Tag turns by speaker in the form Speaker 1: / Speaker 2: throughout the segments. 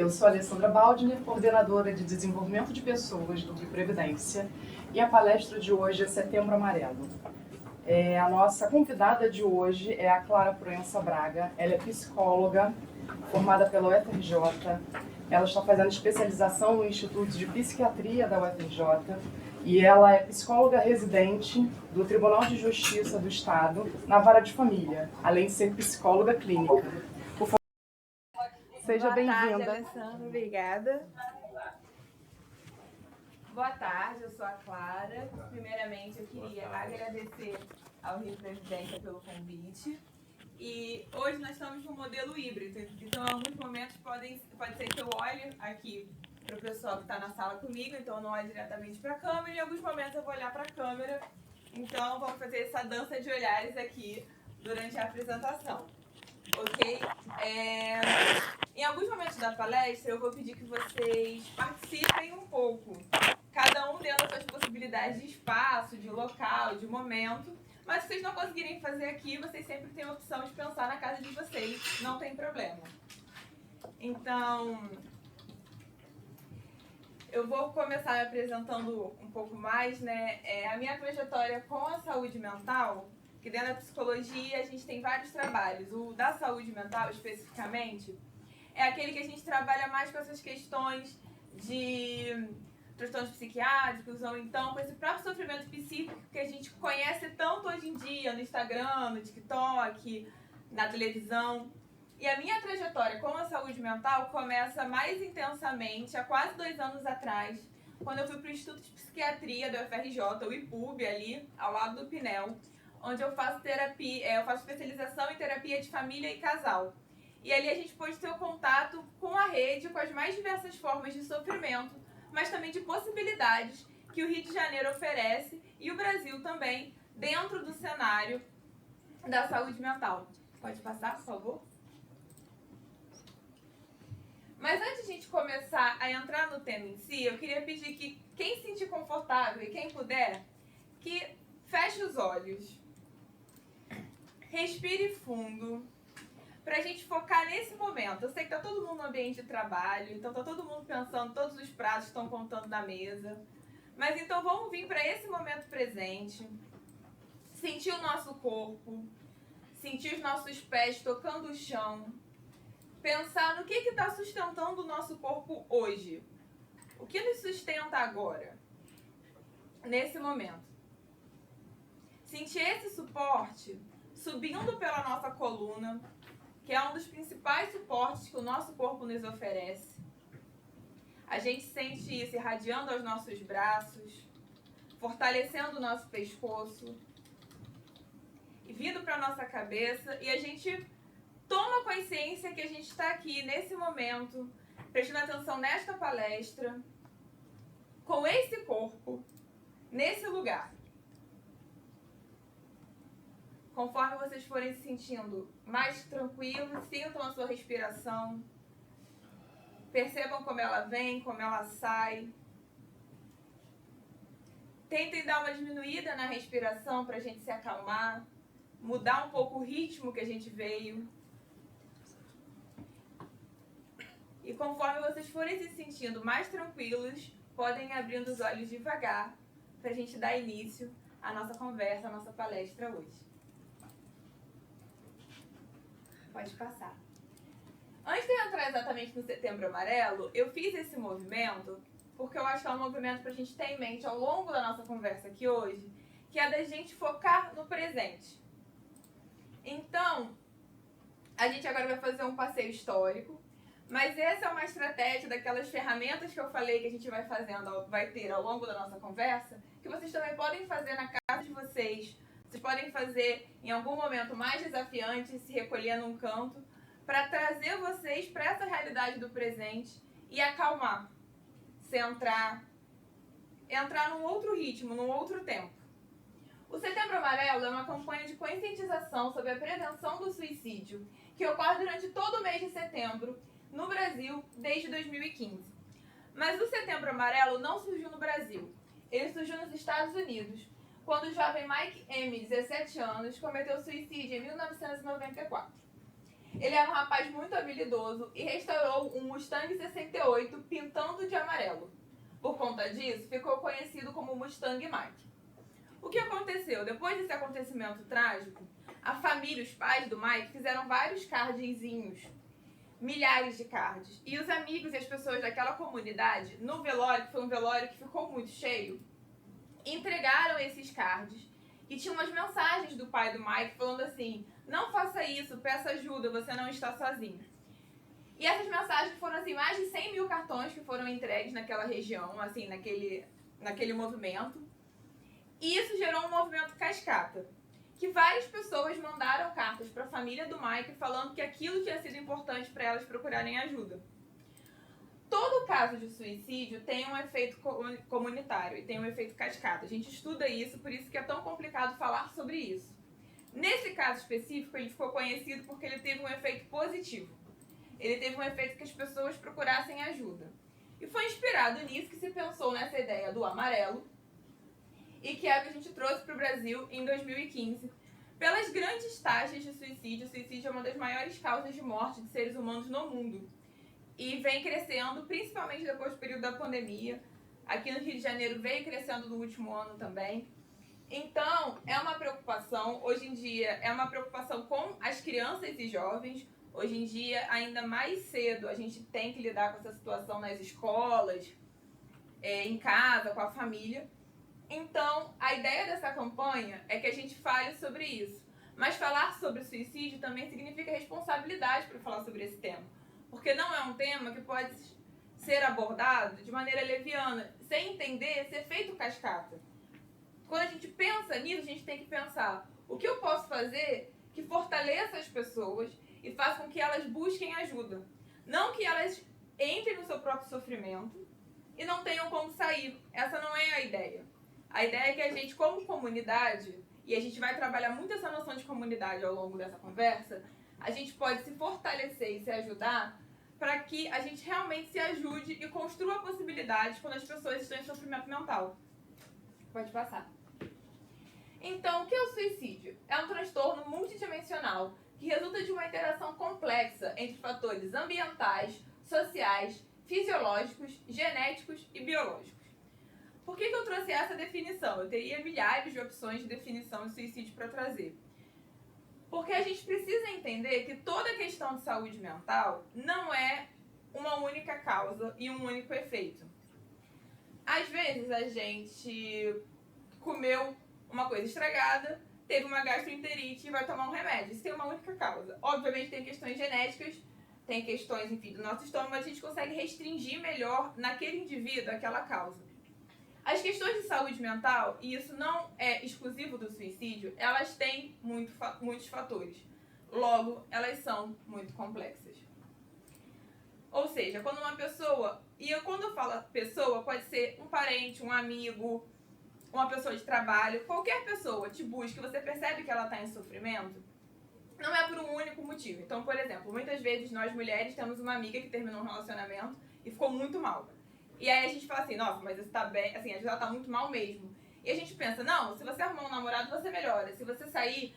Speaker 1: Eu sou a Alessandra Baldner, coordenadora de desenvolvimento de pessoas do Rio Previdência, e a palestra de hoje é Setembro Amarelo. A nossa convidada de hoje é a Clara Proença Braga. Ela é psicóloga, formada pela UFRJ. Ela está fazendo especialização no Instituto de Psiquiatria da UFRJ e ela é psicóloga residente do Tribunal de Justiça do Estado na Vara de Família, além de ser psicóloga clínica. Seja bem-vinda.
Speaker 2: Boa tarde, Alessandra. Obrigada. Boa tarde, eu sou a Clara. Primeiramente, eu queria agradecer ao Rio Previdência pelo convite. E hoje nós estamos no modelo híbrido, então em alguns momentos pode ser que eu olhe aqui para o pessoal que está na sala comigo, então eu não olho diretamente para a câmera, e em alguns momentos eu vou olhar para a câmera. Então vamos fazer essa dança de olhares aqui durante a apresentação. Ok? Em alguns momentos da palestra eu vou pedir que vocês participem um pouco, cada um dentro das suas possibilidades de espaço, de local, de momento, mas se vocês não conseguirem fazer aqui, vocês sempre têm a opção de pensar na casa de vocês, não tem problema. Então, eu vou começar me apresentando um pouco mais, né? A minha trajetória com a saúde mental, que dentro da psicologia a gente tem vários trabalhos. O da saúde mental, especificamente, é aquele que a gente trabalha mais com essas questões de transtornos psiquiátricos, ou então com esse próprio sofrimento psíquico que a gente conhece tanto hoje em dia no Instagram, no TikTok, na televisão. E a minha trajetória com a saúde mental começa mais intensamente há quase 2 anos atrás, quando eu fui para o Instituto de Psiquiatria da UFRJ, o IPUB, ali ao lado do Pinel, onde eu faço terapia, eu faço especialização em terapia de família e casal. E ali a gente pôde ter o contato com a rede, com as mais diversas formas de sofrimento, mas também de possibilidades que o Rio de Janeiro oferece e o Brasil também, dentro do cenário da saúde mental. Pode passar, por favor? Mas antes de a gente começar a entrar no tema em si, eu queria pedir que quem se sentir confortável e quem puder, que feche os olhos, respire fundo, pra gente focar nesse momento. Eu sei que tá todo mundo no ambiente de trabalho, então tá todo mundo pensando, todos os pratos estão contando na mesa. Mas então vamos vir para esse momento presente, sentir o nosso corpo, sentir os nossos pés tocando o chão, pensar no que está sustentando o nosso corpo hoje. O que nos sustenta agora, nesse momento. Sentir esse suporte subindo pela nossa coluna, que é um dos principais suportes que o nosso corpo nos oferece. A gente sente isso irradiando aos nossos braços, fortalecendo o nosso pescoço, e vindo para a nossa cabeça, e a gente toma consciência que a gente está aqui nesse momento, prestando atenção nesta palestra, com esse corpo, nesse lugar. Conforme vocês forem se sentindo mais tranquilos, sintam a sua respiração. Percebam como ela vem, como ela sai. Tentem dar uma diminuída na respiração para a gente se acalmar, mudar um pouco o ritmo que a gente veio. E conforme vocês forem se sentindo mais tranquilos, podem ir abrindo os olhos devagar para a gente dar início à nossa conversa, à nossa palestra hoje. Pode passar. Antes de eu entrar exatamente no Setembro Amarelo, eu fiz esse movimento porque eu acho que é um movimento para a gente ter em mente ao longo da nossa conversa aqui hoje, que é da gente focar no presente. Então, a gente agora vai fazer um passeio histórico, mas essa é uma estratégia daquelas ferramentas que eu falei que a gente vai ter ao longo da nossa conversa, que vocês também podem fazer na casa de vocês. Vocês podem fazer em algum momento mais desafiante, se recolher num canto, para trazer vocês para essa realidade do presente e acalmar, centrar, entrar num outro ritmo, num outro tempo. O Setembro Amarelo é uma campanha de conscientização sobre a prevenção do suicídio que ocorre durante todo o mês de setembro no Brasil desde 2015. Mas o Setembro Amarelo não surgiu no Brasil, ele surgiu nos Estados Unidos, quando o jovem Mike M., 17 anos, cometeu suicídio em 1994. Ele era um rapaz muito habilidoso e restaurou um Mustang 68 pintando de amarelo. Por conta disso, ficou conhecido como Mustang Mike. O que aconteceu? Depois desse acontecimento trágico, a família, os pais do Mike, fizeram vários cardzinhos, milhares de cards. E os amigos e as pessoas daquela comunidade, no velório, que foi um velório que ficou muito cheio, entregaram esses cards. E tinha umas mensagens do pai do Mike falando assim: não faça isso, peça ajuda, você não está sozinho. E essas mensagens foram assim, mais de 100 mil cartões que foram entregues naquela região, assim, naquele movimento. E isso gerou um movimento cascata, que várias pessoas mandaram cartas para a família do Mike falando que aquilo tinha sido importante para elas procurarem ajuda. Todo caso de suicídio tem um efeito comunitário e tem um efeito cascata. A gente estuda isso, por isso que é tão complicado falar sobre isso. Nesse caso específico, ele ficou conhecido porque ele teve um efeito positivo. Ele teve um efeito que as pessoas procurassem ajuda. E foi inspirado nisso que se pensou nessa ideia do amarelo, e que é o que a gente trouxe para o Brasil em 2015. Pelas grandes taxas de suicídio, o suicídio é uma das maiores causas de morte de seres humanos no mundo. E vem crescendo, principalmente depois do período da pandemia. Aqui no Rio de Janeiro veio crescendo no último ano também. Então, é uma preocupação, hoje em dia, é uma preocupação com as crianças e jovens. Hoje em dia, ainda mais cedo, a gente tem que lidar com essa situação nas escolas, em casa, com a família. Então, a ideia dessa campanha é que a gente fale sobre isso. Mas falar sobre suicídio também significa responsabilidade para falar sobre esse tema. Porque não é um tema que pode ser abordado de maneira leviana, sem entender esse efeito cascata. Quando a gente pensa nisso, a gente tem que pensar: o que eu posso fazer que fortaleça as pessoas e faça com que elas busquem ajuda? Não que elas entrem no seu próprio sofrimento e não tenham como sair. Essa não é a ideia. A ideia é que a gente, como comunidade, e a gente vai trabalhar muito essa noção de comunidade ao longo dessa conversa, a gente pode se fortalecer e se ajudar para que a gente realmente se ajude e construa possibilidades quando as pessoas estão em sofrimento mental. Pode passar. Então, o que é o suicídio? É um transtorno multidimensional que resulta de uma interação complexa entre fatores ambientais, sociais, fisiológicos, genéticos e biológicos. Por que eu trouxe essa definição? Eu teria milhares de opções de definição de suicídio para trazer. Porque a gente precisa entender que toda questão de saúde mental não é uma única causa e um único efeito. Às vezes a gente comeu uma coisa estragada, teve uma gastroenterite e vai tomar um remédio. Isso tem uma única causa. Obviamente tem questões genéticas, tem questões, enfim, do nosso estômago, mas a gente consegue restringir melhor naquele indivíduo aquela causa. As questões de saúde mental, e isso não é exclusivo do suicídio, elas têm muitos fatores. Logo, elas são muito complexas. Ou seja, quando uma pessoa, e quando eu falo pessoa, pode ser um parente, um amigo, uma pessoa de trabalho, qualquer pessoa te busca e você percebe que ela está em sofrimento, não é por um único motivo. Então, por exemplo, muitas vezes nós mulheres temos uma amiga que terminou um relacionamento e ficou muito mal. E aí a gente fala assim: nossa, mas você tá bem, assim, às vezes ela tá muito mal mesmo. E a gente pensa: não, se você arrumar um namorado, você melhora. Se você sair,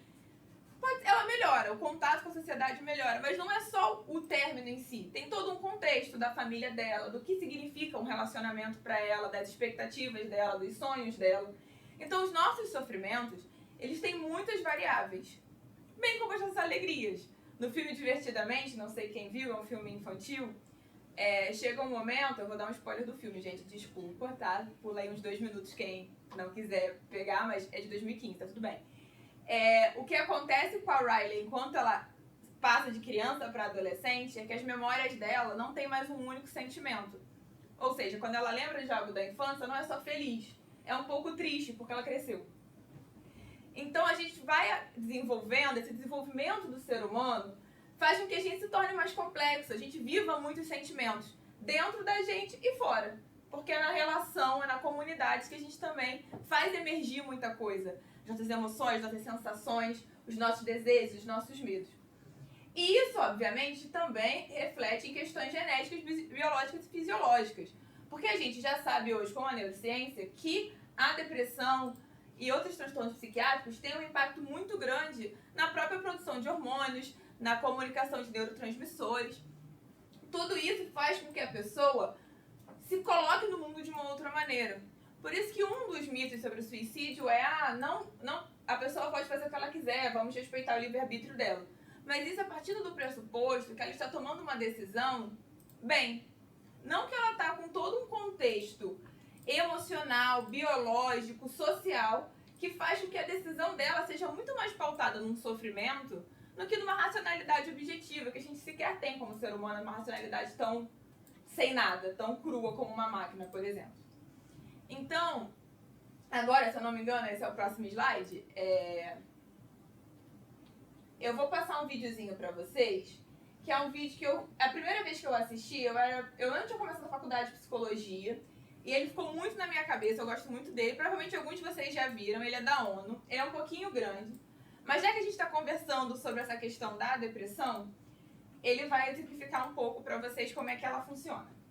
Speaker 2: ela melhora, o contato com a sociedade melhora. Mas não é só o término em si. Tem todo um contexto da família dela, do que significa um relacionamento pra ela, das expectativas dela, dos sonhos dela. Então os nossos sofrimentos, eles têm muitas variáveis. Bem como as nossas alegrias. No filme Divertidamente, não sei quem viu, é um filme infantil, chega um momento, eu vou dar um spoiler do filme, gente, desculpa, tá? Pula aí uns 2 minutos quem não quiser pegar, mas é de 2015, tá tudo bem. O que acontece com a Riley enquanto ela passa de criança para adolescente é que as memórias dela não tem mais um único sentimento. Ou seja, quando ela lembra de algo da infância, não é só feliz, é um pouco triste porque ela cresceu. Então a gente vai desenvolvendo, esse desenvolvimento do ser humano faz com que a gente se torne mais complexo, a gente viva muitos sentimentos dentro da gente e fora. Porque é na relação, é na comunidade que a gente também faz emergir muita coisa. As nossas emoções, nossas sensações, os nossos desejos, os nossos medos. E isso, obviamente, também reflete em questões genéticas, biológicas e fisiológicas. Porque a gente já sabe hoje, com a neurociência, que a depressão e outros transtornos psiquiátricos têm um impacto muito grande na própria produção de hormônios, na comunicação de neurotransmissores. Tudo isso faz com que a pessoa se coloque no mundo de uma outra maneira. Por isso que um dos mitos sobre o suicídio é a pessoa pode fazer o que ela quiser, vamos respeitar o livre-arbítrio dela. Mas isso a partir do pressuposto que ela está tomando uma decisão, bem, não que ela está com todo um contexto emocional, biológico, social, que faz com que a decisão dela seja muito mais pautada num sofrimento do que numa racionalidade objetiva, que a gente sequer tem como ser humano, uma racionalidade tão sem nada, tão crua como uma máquina, por exemplo. Então, agora, se eu não me engano, esse é o próximo slide, eu vou passar um videozinho pra vocês, que é um vídeo que a primeira vez que eu assisti, eu não tinha começado a faculdade de psicologia, e ele ficou muito na minha cabeça, eu gosto muito dele, provavelmente alguns de vocês já viram, ele é da ONU, ele é um pouquinho grande, mas já que a gente está conversando sobre essa questão da depressão, ele vai exemplificar um pouco pra vocês como é que ela funciona.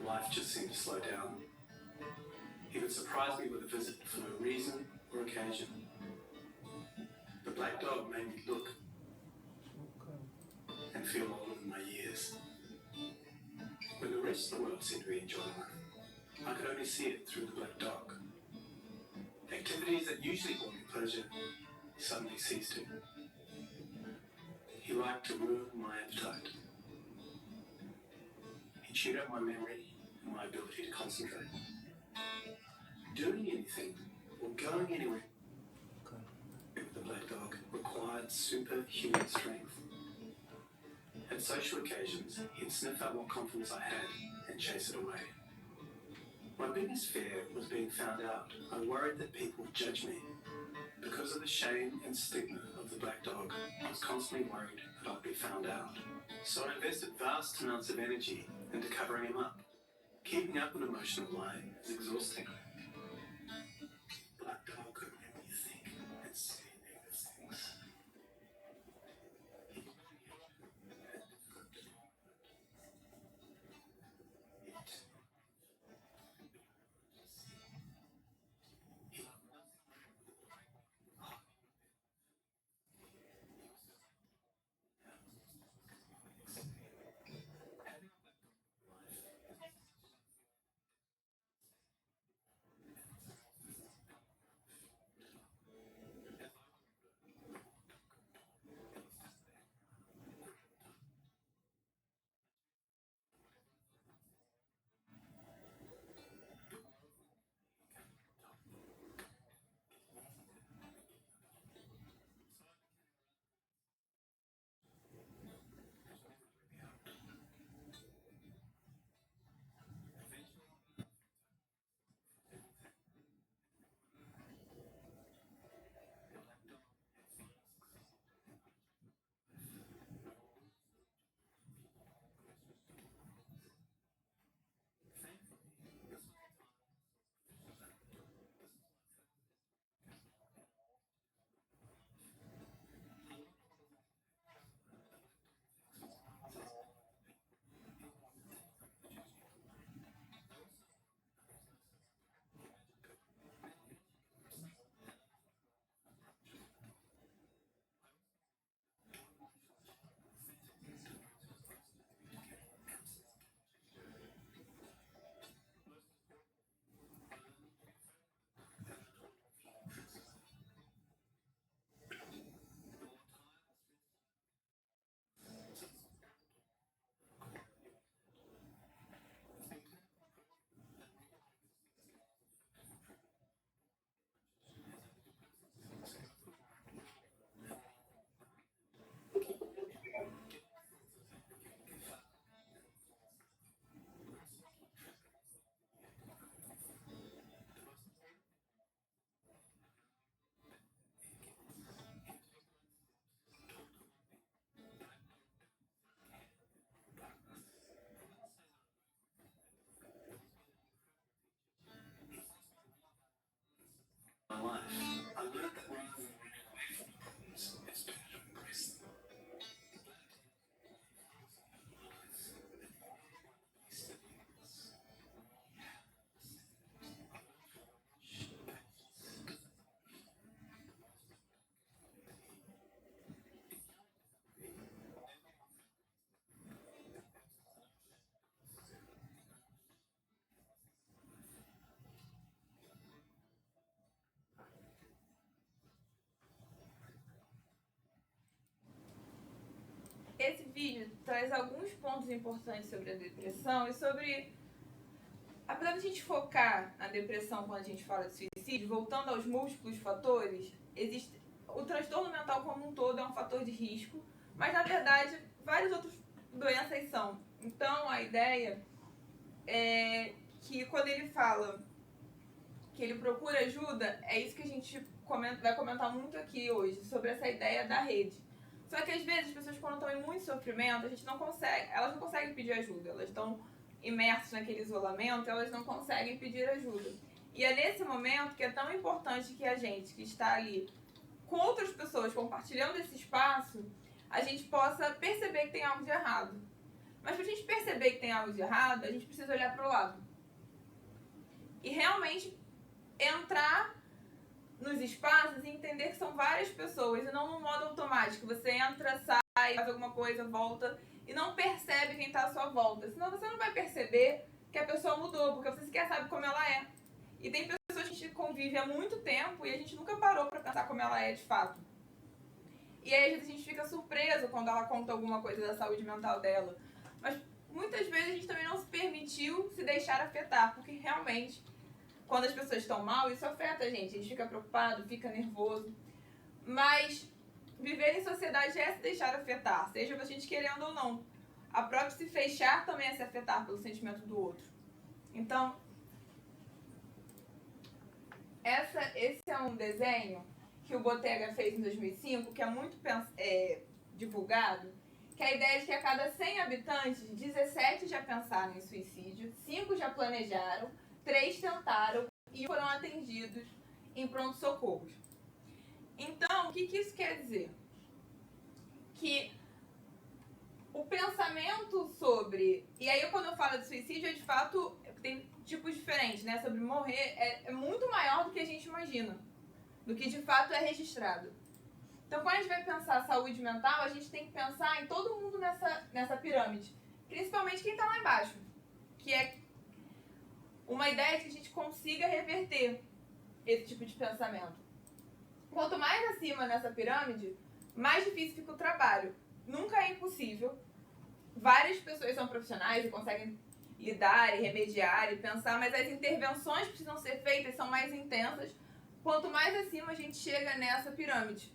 Speaker 3: Life just seemed to slow down. He would surprise me with a visit for no reason or occasion. The black dog made me look and feel older than my years. When the rest of the world seemed to be enjoying life, I could only see it through the black dog. Activities that usually brought me pleasure suddenly ceased to. He liked to ruin my appetite. He chewed up my memory and my ability to concentrate. Doing anything or going anywhere with the black dog required superhuman strength. At social occasions, he'd sniff out what confidence I had and chase it away. My biggest fear was being found out. I worried that people would judge me. Because of the shame and stigma of the black dog, I was constantly worried that I'd be found out. So I invested vast amounts of energy into covering him up. Keeping up an emotional lie is exhausting. Black dog could make me think and say negative things. learned that rather than running away from the problems, it's better to embrace them.
Speaker 2: Esse vídeo traz alguns pontos importantes sobre a depressão e sobre... Apesar de a gente focar na depressão quando a gente fala de suicídio, voltando aos múltiplos fatores, o transtorno mental como um todo é um fator de risco, mas na verdade várias outras doenças são. Então a ideia é que quando ele fala que ele procura ajuda, é isso que a gente vai comentar muito aqui hoje, sobre essa ideia da rede. Só que às vezes as pessoas quando estão em muito sofrimento, elas não conseguem pedir ajuda, elas estão imersas naquele isolamento, elas não conseguem pedir ajuda. E é nesse momento que é tão importante que a gente, que está ali com outras pessoas compartilhando esse espaço, a gente possa perceber que tem algo de errado. Mas para a gente perceber que tem algo de errado, a gente precisa olhar para o lado. E realmente entrar nos espaços e entender que são várias pessoas e não no modo automático. Você entra, sai, faz alguma coisa, volta e não percebe quem está à sua volta. Senão você não vai perceber que a pessoa mudou, porque você sequer sabe como ela é. E tem pessoas que a gente convive há muito tempo e a gente nunca parou para pensar como ela é de fato. E aí às vezes a gente fica surpreso quando ela conta alguma coisa da saúde mental dela. Mas muitas vezes a gente também não se permitiu se deixar afetar, porque realmente quando as pessoas estão mal, isso afeta a gente fica preocupado, fica nervoso. Mas viver em sociedade é se deixar afetar, seja a gente querendo ou não. A própria se fechar também é se afetar pelo sentimento do outro. Então, esse é um desenho que o Bottega fez em 2005, que é muito divulgado, que é a ideia de que a cada 100 habitantes, 17 já pensaram em suicídio, 5 já planejaram, 3 tentaram e foram atendidos em pronto-socorros. Então, o que isso quer dizer? Que o pensamento sobre... E aí, quando eu falo de suicídio, de fato, tem tipos diferentes, né? Sobre morrer é muito maior do que a gente imagina, do que de fato é registrado. Então, quando a gente vai pensar saúde mental, a gente tem que pensar em todo mundo nessa pirâmide. Principalmente quem está lá embaixo, que é uma ideia de que a gente consiga reverter esse tipo de pensamento. Quanto mais acima nessa pirâmide, mais difícil fica o trabalho. Nunca é impossível. Várias pessoas são profissionais e conseguem lidar e remediar e pensar, mas as intervenções que precisam ser feitas são mais intensas quanto mais acima a gente chega nessa pirâmide.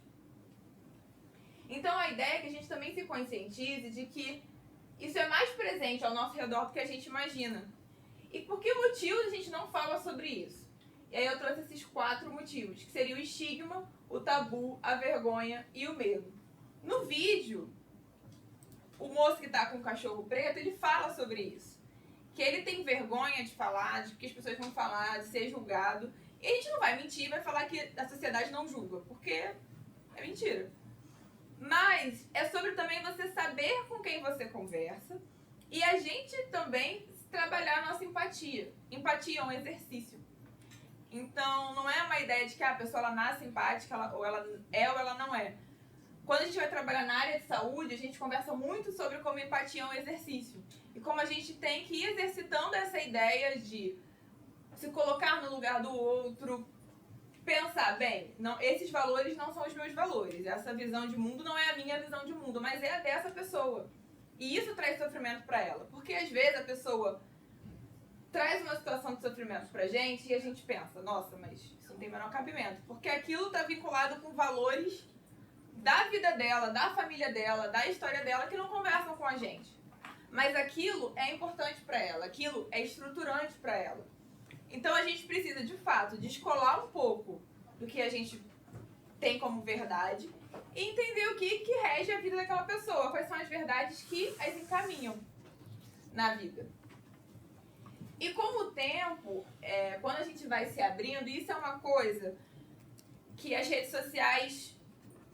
Speaker 2: Então a ideia é que a gente também se conscientize de que isso é mais presente ao nosso redor do que a gente imagina. E por que motivos a gente não fala sobre isso? E aí eu trouxe esses 4 motivos, que seriam o estigma, o tabu, a vergonha e o medo. No vídeo, o moço que está com o cachorro preto, ele fala sobre isso. Que ele tem vergonha de falar, de que as pessoas vão falar, de ser julgado. E a gente não vai mentir, vai falar que a sociedade não julga, porque é mentira. Mas é sobre também você saber com quem você conversa e a gente também trabalhar a nossa empatia. Empatia é um exercício. Então, não é uma ideia de que a pessoa ela nasce empática, ou ela é ou ela não é. Quando a gente vai trabalhar na área de saúde, a gente conversa muito sobre como empatia é um exercício. E como a gente tem que ir exercitando essa ideia de se colocar no lugar do outro, pensar, bem, não, esses valores não são os meus valores, essa visão de mundo não é a minha visão de mundo, mas é a dessa pessoa. E isso traz sofrimento para ela, porque às vezes a pessoa traz uma situação de sofrimento pra gente e a gente pensa, nossa, mas isso não tem o menor cabimento, porque aquilo tá vinculado com valores da vida dela, da família dela, da história dela que não conversam com a gente. Mas aquilo é importante para ela, aquilo é estruturante para ela. Então a gente precisa, de fato, descolar um pouco do que a gente tem como verdade e entender o que rege a vida daquela pessoa, quais são as verdades que as encaminham na vida. E com o tempo, quando a gente vai se abrindo, isso é uma coisa que as redes sociais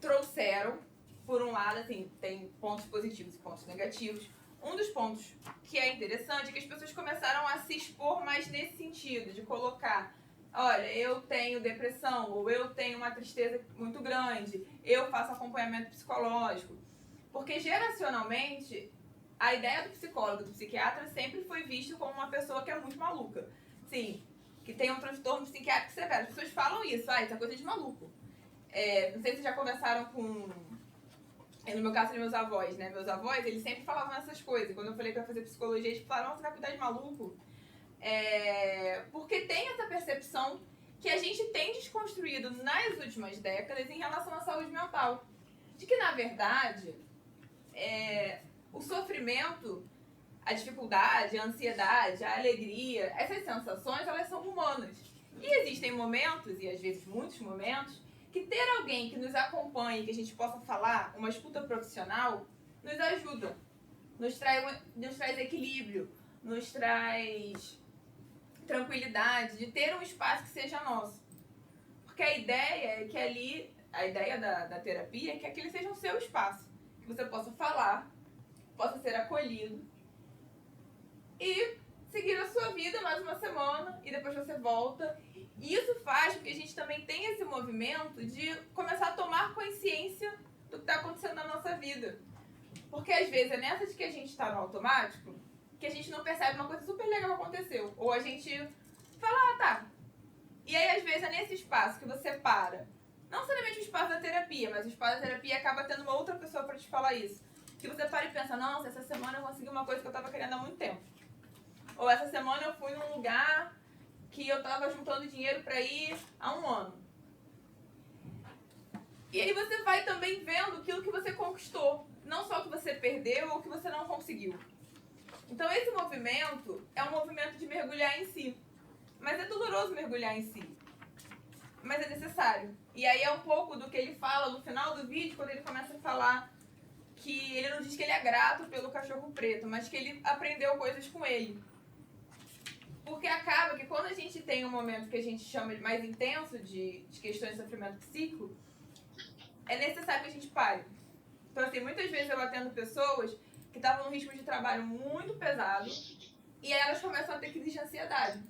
Speaker 2: trouxeram, por um lado, assim, tem pontos positivos e pontos negativos. Um dos pontos que é interessante é que as pessoas começaram a se expor mais nesse sentido, de colocar, olha, eu tenho depressão, ou eu tenho uma tristeza muito grande, eu faço acompanhamento psicológico. Porque geracionalmente, a ideia do psicólogo, do psiquiatra, sempre foi visto como uma pessoa que é muito maluca. Sim, que tem um transtorno psiquiátrico severo. As pessoas falam isso, isso é coisa de maluco. Não sei se vocês já conversaram com... No meu caso, meus avós, né? Meus avós, eles sempre falavam essas coisas. Quando eu falei que ia fazer psicologia, eles falaram, você vai cuidar de maluco? Porque tem essa percepção que a gente tem desconstruído nas últimas décadas em relação à saúde mental. De que, na verdade, o sofrimento, a dificuldade, a ansiedade, a alegria, essas sensações, elas são humanas. E existem momentos, e às vezes muitos momentos, que ter alguém que nos acompanhe, que a gente possa falar, uma escuta profissional, nos ajuda. Nos traz equilíbrio, nos traz tranquilidade, de ter um espaço que seja nosso. Porque a ideia é que ali, a ideia da terapia é que aquele seja o seu espaço. Que você possa falar, possa ser acolhido e seguir a sua vida mais uma semana e depois você volta. E isso faz com que a gente também tenha esse movimento de começar a tomar consciência do que está acontecendo na nossa vida. Porque às vezes é nessa de que a gente está no automático que a gente não percebe uma coisa super legal que aconteceu. Ou a gente fala, tá. E aí às vezes é nesse espaço que você para. Não somente o espaço da terapia, mas o espaço da terapia acaba tendo uma outra pessoa para te falar isso. Que você para e pensa, nossa, essa semana eu consegui uma coisa que eu estava querendo há muito tempo. Ou essa semana eu fui num lugar que eu estava juntando dinheiro para ir há um ano. E aí você vai também vendo aquilo que você conquistou. Não só o que você perdeu ou o que você não conseguiu. Então esse movimento é um movimento de mergulhar em si. Mas é doloroso mergulhar em si. Mas é necessário. E aí é um pouco do que ele fala no final do vídeo, quando ele começa a falar que ele não diz que ele é grato pelo cachorro preto, mas que ele aprendeu coisas com ele. Porque acaba que quando a gente tem um momento que a gente chama de mais intenso de questões de sofrimento psíquico, é necessário que a gente pare. Então, assim, muitas vezes eu atendo pessoas que estavam num ritmo de trabalho muito pesado e aí elas começam a ter crise de ansiedade.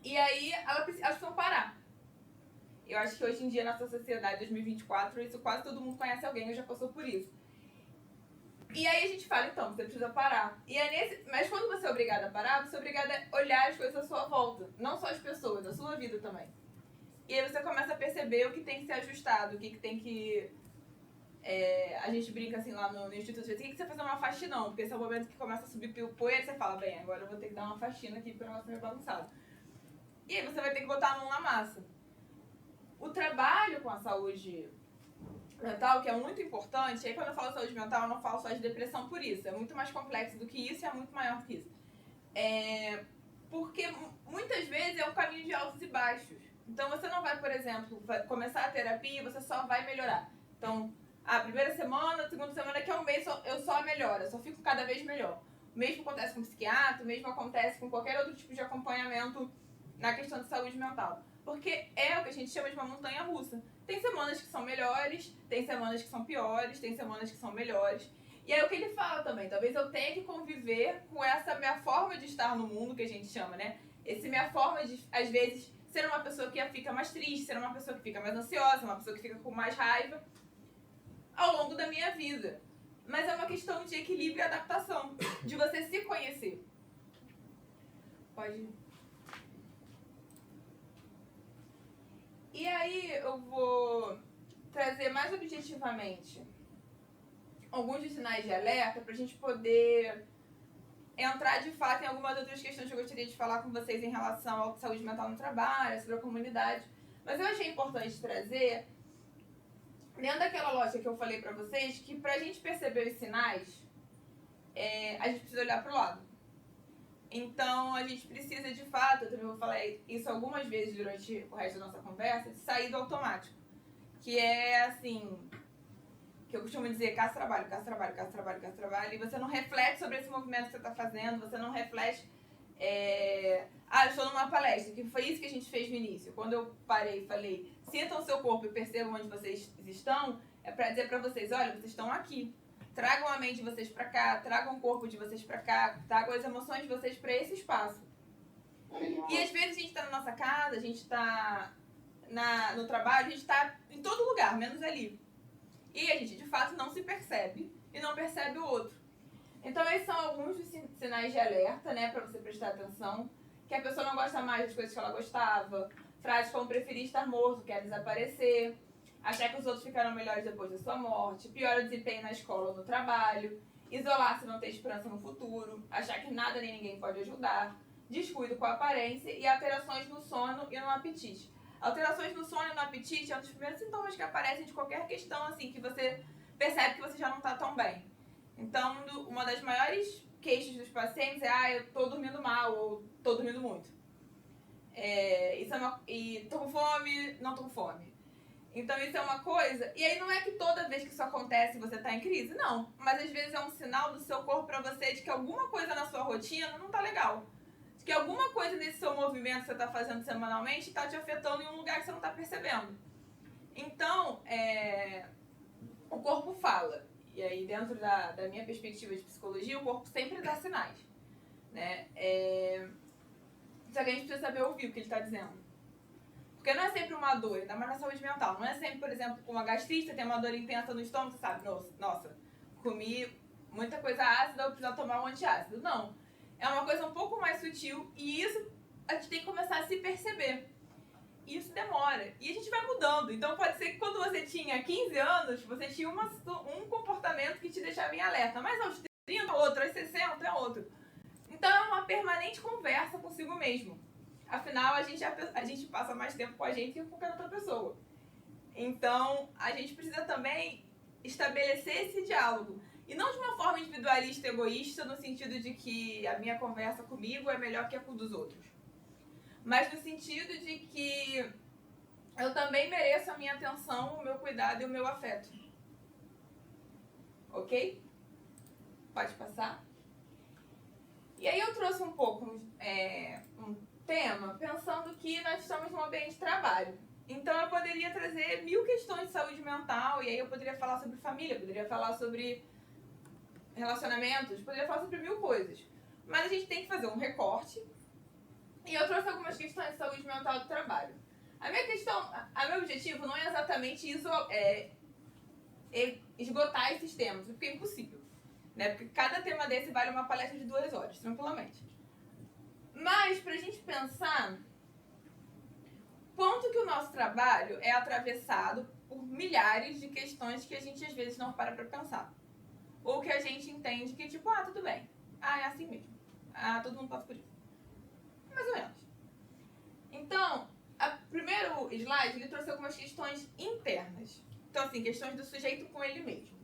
Speaker 2: E aí elas precisam parar. Eu acho que hoje em dia, na nossa sociedade, 2024, isso quase todo mundo conhece alguém que já passou por isso. E aí a gente fala, então, você precisa parar. E é mas quando você é obrigada a parar, você é obrigada a olhar as coisas à sua volta. Não só as pessoas, a sua vida também. E aí você começa a perceber o que tem que ser ajustado, o que tem que... a gente brinca assim lá no Instituto de Vezes, o que você fazer uma faxinão? Porque esse é o momento que começa a subir poeira e você fala, bem, agora eu vou ter que dar uma faxina aqui porque o negócio é meio bagunçado. E aí você vai ter que botar a mão na massa. O trabalho com a saúde mental, que é muito importante, aí quando eu falo saúde mental, eu não falo só de depressão por isso. É muito mais complexo do que isso e é muito maior do que isso. Porque muitas vezes é um caminho de altos e baixos. Então você não vai, por exemplo, começar a terapia e você só vai melhorar. Então, a primeira semana, a segunda semana, que é um mês, eu só melhoro, eu só fico cada vez melhor. O mesmo acontece com o psiquiatra, o mesmo acontece com qualquer outro tipo de acompanhamento na questão de saúde mental. Porque é o que a gente chama de uma montanha russa. Tem semanas que são melhores, tem semanas que são piores, tem semanas que são melhores. E aí o que ele fala também, talvez eu tenha que conviver com essa minha forma de estar no mundo, que a gente chama, né? Essa minha forma de, às vezes, ser uma pessoa que fica mais triste, ser uma pessoa que fica mais ansiosa, uma pessoa que fica com mais raiva ao longo da minha vida. Mas é uma questão de equilíbrio e adaptação, de você se conhecer. Pode ir. E aí eu vou trazer mais objetivamente alguns dos sinais de alerta para a gente poder entrar de fato em algumas outras questões que eu gostaria de falar com vocês em relação à saúde mental no trabalho, sobre a comunidade. Mas eu achei importante trazer, dentro daquela lógica que eu falei para vocês, que para a gente perceber os sinais, a gente precisa olhar para o lado. Então, a gente precisa, de fato, eu também vou falar isso algumas vezes durante o resto da nossa conversa, de sair do automático. Que é, assim, que eu costumo dizer, caça trabalho, caça trabalho, caça trabalho, caça trabalho, e você não reflete sobre esse movimento que você está fazendo, você não reflete Eu estou numa palestra, que foi isso que a gente fez no início. Quando eu parei e falei, sintam o seu corpo e percebam onde vocês estão, é para dizer para vocês, olha, vocês estão aqui. Tragam a mente de vocês para cá, tragam o corpo de vocês para cá, tragam as emoções de vocês para esse espaço. E às vezes a gente está na nossa casa, a gente está no trabalho, a gente está em todo lugar, menos ali. E a gente, de fato, não se percebe e não percebe o outro. Então, esses são alguns dos sinais de alerta, né, para você prestar atenção. Que a pessoa não gosta mais das coisas que ela gostava. Frases como preferir estar morto, quer desaparecer. Achar que os outros ficarão melhores depois da sua morte. Piora o desempenho na escola ou no trabalho. Isolar-se e não ter esperança no futuro. Achar que nada nem ninguém pode ajudar. Descuido com a aparência e alterações no sono e no apetite. Alterações no sono e no apetite é um dos primeiros sintomas que aparecem de qualquer questão, assim, que você percebe que você já não está tão bem. Então, uma das maiores queixas dos pacientes é, eu tô dormindo mal ou tô dormindo muito. E tô com fome, não tô com fome. Então, isso é uma coisa... E aí, não é que toda vez que isso acontece você tá em crise, não. Mas, às vezes, é um sinal do seu corpo pra você de que alguma coisa na sua rotina não tá legal. De que alguma coisa nesse seu movimento que você tá fazendo semanalmente tá te afetando em um lugar que você não tá percebendo. Então, o corpo fala. E aí, dentro da minha perspectiva de psicologia, o corpo sempre dá sinais, né? Só que a gente precisa saber ouvir o que ele está dizendo. Porque não é sempre uma dor, ainda mais na saúde mental. Não é sempre, por exemplo, com uma gastrite, você tem uma dor intensa no estômago, você sabe, nossa, comi muita coisa ácida, eu preciso tomar um antiácido. Não. É uma coisa um pouco mais sutil e isso a gente tem que começar a se perceber. E isso demora. E a gente vai mudando. Então pode ser que quando você tinha 15 anos, você tinha um comportamento que te deixava em alerta. Mas aos 30 é outro, aos 60 é outro. Então é uma permanente conversa consigo mesmo. Afinal, a gente passa mais tempo com a gente que com qualquer outra pessoa. Então, a gente precisa também estabelecer esse diálogo. E não de uma forma individualista e egoísta, no sentido de que a minha conversa comigo é melhor que a com dos outros. Mas no sentido de que eu também mereço a minha atenção, o meu cuidado e o meu afeto. Ok? Pode passar. E aí eu trouxe um pouco um tema pensando que nós estamos num ambiente de trabalho. Então eu poderia trazer 1000 questões de saúde mental, e aí eu poderia falar sobre família, poderia falar sobre relacionamentos, poderia falar sobre 1000 coisas. Mas a gente tem que fazer um recorte. E eu trouxe algumas questões de saúde mental do trabalho. Meu objetivo não é exatamente esgotar esses temas, porque é impossível. Né? Porque cada tema desse vale uma palestra de 2 horas, tranquilamente. Mas, pra gente pensar, quanto que o nosso trabalho é atravessado por milhares de questões que a gente às vezes não para pra pensar. Ou que a gente entende que, tipo, tudo bem. É assim mesmo. Todo mundo passa por isso. Mais ou menos. Então, o primeiro slide, ele trouxe algumas questões internas. Então, assim, questões do sujeito com ele mesmo.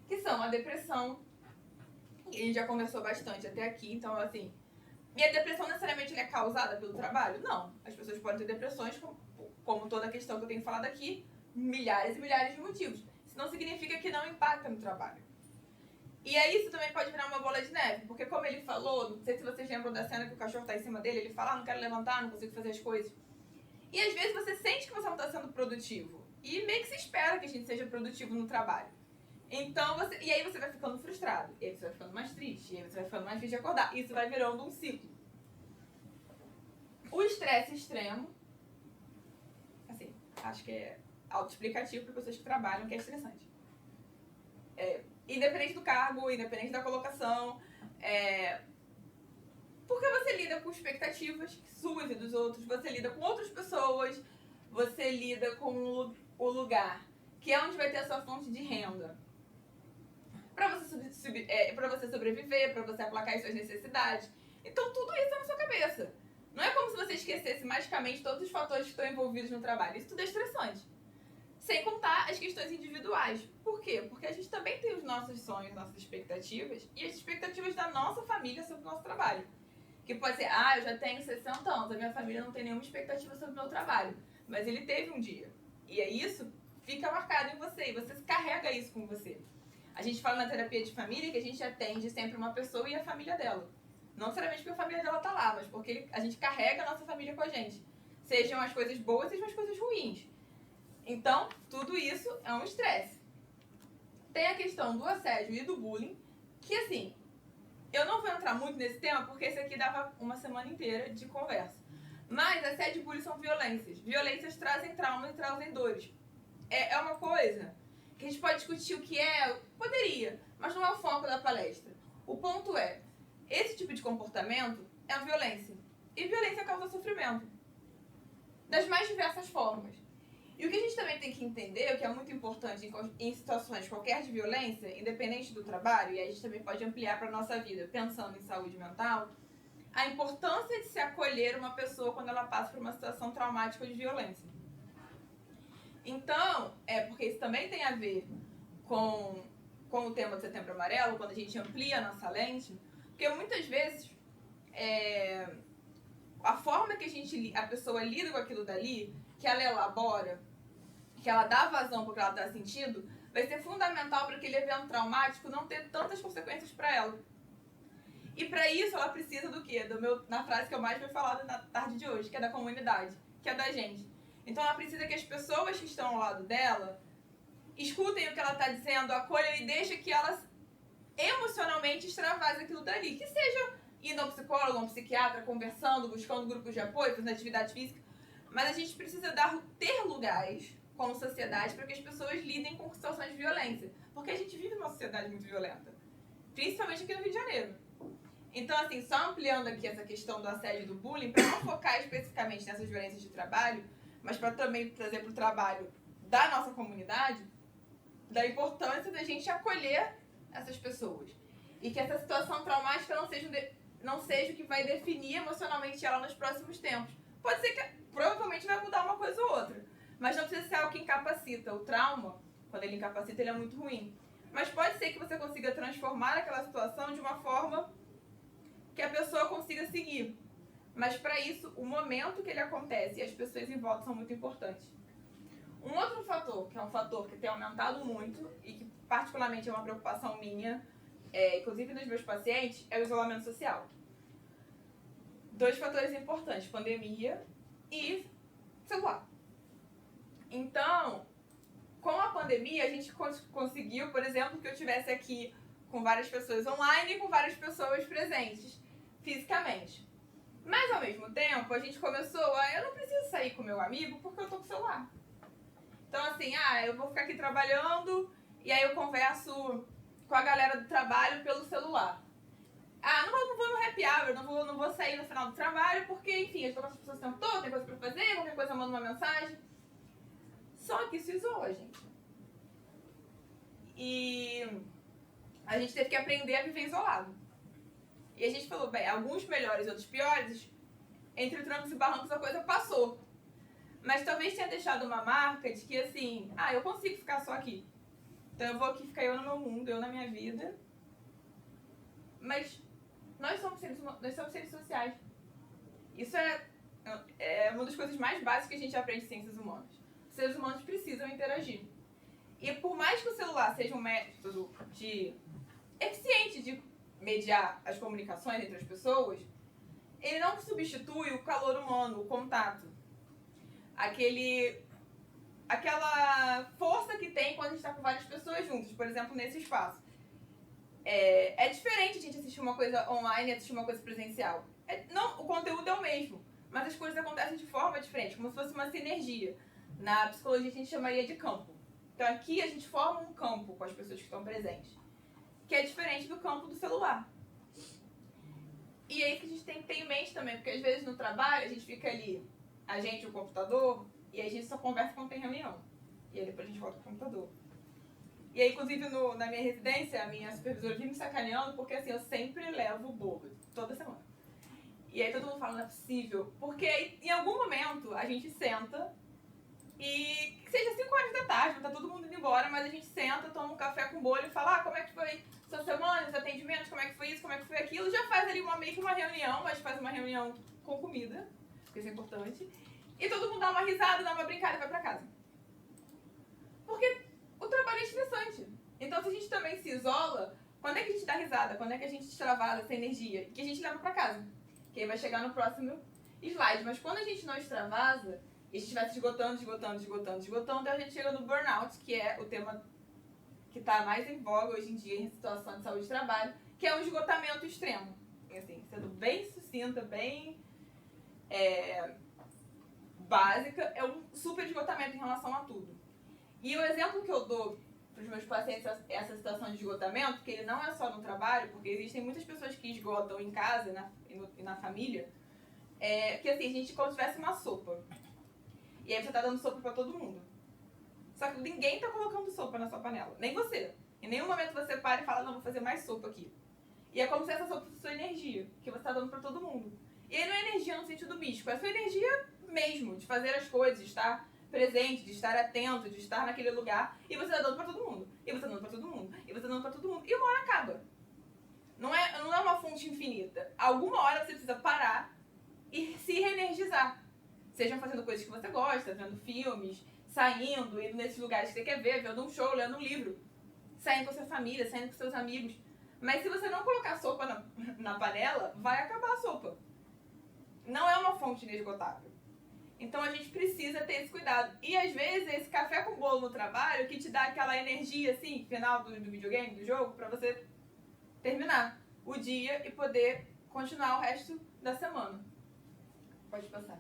Speaker 2: Que são a depressão, e a gente já conversou bastante até aqui, então, assim... E a depressão necessariamente é causada pelo trabalho? Não. As pessoas podem ter depressões, como toda a questão que eu tenho falado aqui, milhares e milhares de motivos. Isso não significa que não impacta no trabalho. E aí isso também pode virar uma bola de neve, porque como ele falou, não sei se vocês lembram da cena que o cachorro tá em cima dele, ele fala, não quero levantar, não consigo fazer as coisas. E às vezes você sente que você não está sendo produtivo. E meio que se espera que a gente seja produtivo no trabalho. Então, e aí você vai ficando frustrado, e aí você vai ficando mais triste, e aí você vai ficando mais difícil de acordar. Isso vai virando um ciclo. O estresse extremo, assim, acho que é autoexplicativo para pessoas que trabalham, que é estressante. Independente do cargo, independente da colocação, porque você lida com expectativas suas e dos outros, você lida com outras pessoas, você lida com o lugar, que é onde vai ter a sua fonte de renda. Para você sobreviver, para você aplacar as suas necessidades. Então tudo isso é na sua cabeça. Não é como se você esquecesse magicamente todos os fatores que estão envolvidos no trabalho. Isso tudo é estressante. Sem contar as questões individuais. Por quê? Porque a gente também tem os nossos sonhos, nossas expectativas e as expectativas da nossa família sobre o nosso trabalho. Que pode ser, eu já tenho 60 anos, a minha família não tem nenhuma expectativa sobre o meu trabalho. Mas ele teve um dia. E aí isso fica marcado em você e você carrega isso com você. A gente fala na terapia de família que a gente atende sempre uma pessoa e a família dela. Não necessariamente porque a família dela tá lá, mas porque a gente carrega a nossa família com a gente. Sejam as coisas boas, sejam as coisas ruins. Então, tudo isso é um estresse. Tem a questão do assédio e do bullying, que assim, eu não vou entrar muito nesse tema porque esse aqui dava uma semana inteira de conversa. Mas assédio e bullying são violências. Violências trazem traumas e trazem dores. É uma coisa que a gente pode discutir o que é, poderia, mas não é o foco da palestra. O ponto é, esse tipo de comportamento é uma violência. E violência causa sofrimento. Das mais diversas formas. E o que a gente também tem que entender, o que é muito importante em situações qualquer de violência, independente do trabalho, e aí a gente também pode ampliar para a nossa vida, pensando em saúde mental, a importância de se acolher uma pessoa quando ela passa por uma situação traumática de violência. Então, porque isso também tem a ver com o tema do Setembro Amarelo, quando a gente amplia a nossa lente, porque muitas vezes a forma que a pessoa lida com aquilo dali, que ela elabora, que ela dá vazão para o que ela está sentindo, vai ser fundamental para aquele evento traumático não ter tantas consequências para ela. E para isso ela precisa do quê? Na frase que eu mais vou falar na tarde de hoje, que é da comunidade, que é da gente. Então ela precisa que as pessoas que estão ao lado dela escutem o que ela está dizendo, acolham e deixem que ela emocionalmente extravase aquilo dali. Que seja indo ao psicólogo, a um psiquiatra, conversando, buscando grupos de apoio, fazendo atividade física. Mas a gente precisa ter lugares como sociedade para que as pessoas lidem com situações de violência. Porque a gente vive numa sociedade muito violenta. Principalmente aqui no Rio de Janeiro. Então, assim, só ampliando aqui essa questão do assédio e do bullying, para não focar especificamente nessas violências de trabalho, mas para também trazer para o trabalho da nossa comunidade, da importância da gente acolher essas pessoas. E que essa situação traumática não seja o que vai definir emocionalmente ela nos próximos tempos. Pode ser que provavelmente vai mudar uma coisa ou outra, mas não precisa ser algo que incapacita. O trauma, quando ele incapacita, ele é muito ruim. Mas pode ser que você consiga transformar aquela situação de uma forma que a pessoa consiga seguir. Mas para isso, o momento que ele acontece e as pessoas em volta são muito importantes. Um outro fator, que é um fator que tem aumentado muito e que particularmente é uma preocupação minha, inclusive nos meus pacientes, é o isolamento social. 2 fatores importantes, pandemia e celular. Então, com a pandemia, a gente conseguiu, por exemplo, que eu estivesse aqui com várias pessoas online e com várias pessoas presentes, fisicamente. Mas, ao mesmo tempo, a gente começou eu não preciso sair com meu amigo porque eu tô com o celular. Então, assim, eu vou ficar aqui trabalhando e aí eu converso com a galera do trabalho pelo celular. Não vou no happy hour, não vou sair no final do trabalho porque, enfim, eu estou com as pessoas o tempo todo, tem coisa pra fazer, qualquer coisa eu mando uma mensagem. Só que isso isola, gente. E a gente teve que aprender a viver isolado. E a gente falou, alguns melhores e outros piores, entre trancos e barrancos a coisa passou. Mas talvez tenha deixado uma marca de que, assim, eu consigo ficar só aqui. Então eu vou aqui ficar eu no meu mundo, eu na minha vida. Mas nós somos seres sociais. Isso é uma das coisas mais básicas que a gente aprende em ciências humanas. Os seres humanos precisam interagir. E por mais que o celular seja um método eficiente de mediar as comunicações entre as pessoas, ele não substitui o calor humano, o contato. Aquela força que tem quando a gente está com várias pessoas juntas, por exemplo, nesse espaço. É diferente a gente assistir uma coisa online e assistir uma coisa presencial. O conteúdo é o mesmo, mas as coisas acontecem de forma diferente, como se fosse uma sinergia. Na psicologia a gente chamaria de campo. Então aqui a gente forma um campo com as pessoas que estão presentes, que é diferente do campo do celular. E é isso que a gente tem que ter em mente também, porque às vezes no trabalho a gente fica ali, a gente e o computador, e a gente só conversa quando tem reunião. E aí depois a gente volta pro computador. E aí, inclusive, na minha residência, a minha supervisora vive me sacaneando, porque assim, eu sempre levo o bolo, toda semana. E aí todo mundo fala, não é possível, porque aí, em algum momento a gente senta, e que seja 5 horas da tarde, tá todo mundo indo embora, mas a gente senta, toma um café com bolo e fala, como é que foi sua semana, os atendimentos, como é que foi isso, como é que foi aquilo, já faz ali meio que uma reunião, mas faz uma reunião com comida, porque isso é importante, e todo mundo dá uma risada, dá uma brincada e vai pra casa. Porque o trabalho é estressante. Então, se a gente também se isola, Quando é que a gente dá risada? Quando é que a gente extravasa essa energia? Que a gente leva pra casa. Que aí vai chegar no próximo slide. Mas quando a gente não extravasa, e a gente vai se esgotando, aí a gente chega no burnout, que é o tema que está mais em voga hoje em dia em situação de saúde e trabalho, que é um esgotamento extremo. Assim, sendo bem sucinta, bem básica, é um super esgotamento em relação a tudo. E o exemplo que eu dou para os meus pacientes essa situação de esgotamento, que ele não é só no trabalho, porque existem muitas pessoas que esgotam em casa e na família, que assim, a gente como se tivesse uma sopa. E aí você tá dando sopa para todo mundo. Só que ninguém tá colocando sopa na sua panela. Nem você. Em nenhum momento você para e fala, não, vou fazer mais sopa aqui. E é como se essa sopa fosse sua energia, que você tá dando para todo mundo. E aí não é energia no sentido místico, é a sua energia mesmo, de fazer as coisas, de estar presente, de estar atento, de estar naquele lugar. E você tá dando para todo mundo. E você tá dando para todo mundo. E você tá dando para todo mundo. E uma hora acaba. Não é uma fonte infinita. Alguma hora você precisa parar e se reenergizar. Sejam fazendo coisas que você gosta, vendo filmes, saindo, indo nesses lugares que você quer ver, vendo um show, lendo um livro, saindo com a sua família, saindo com seus amigos. Mas se você não colocar sopa na panela, vai acabar a sopa. Não é uma fonte inesgotável. Então a gente precisa ter esse cuidado. E às vezes esse café com bolo no trabalho que te dá aquela energia assim, final do videogame, do jogo, pra você terminar o dia e poder continuar o resto da semana. Pode passar.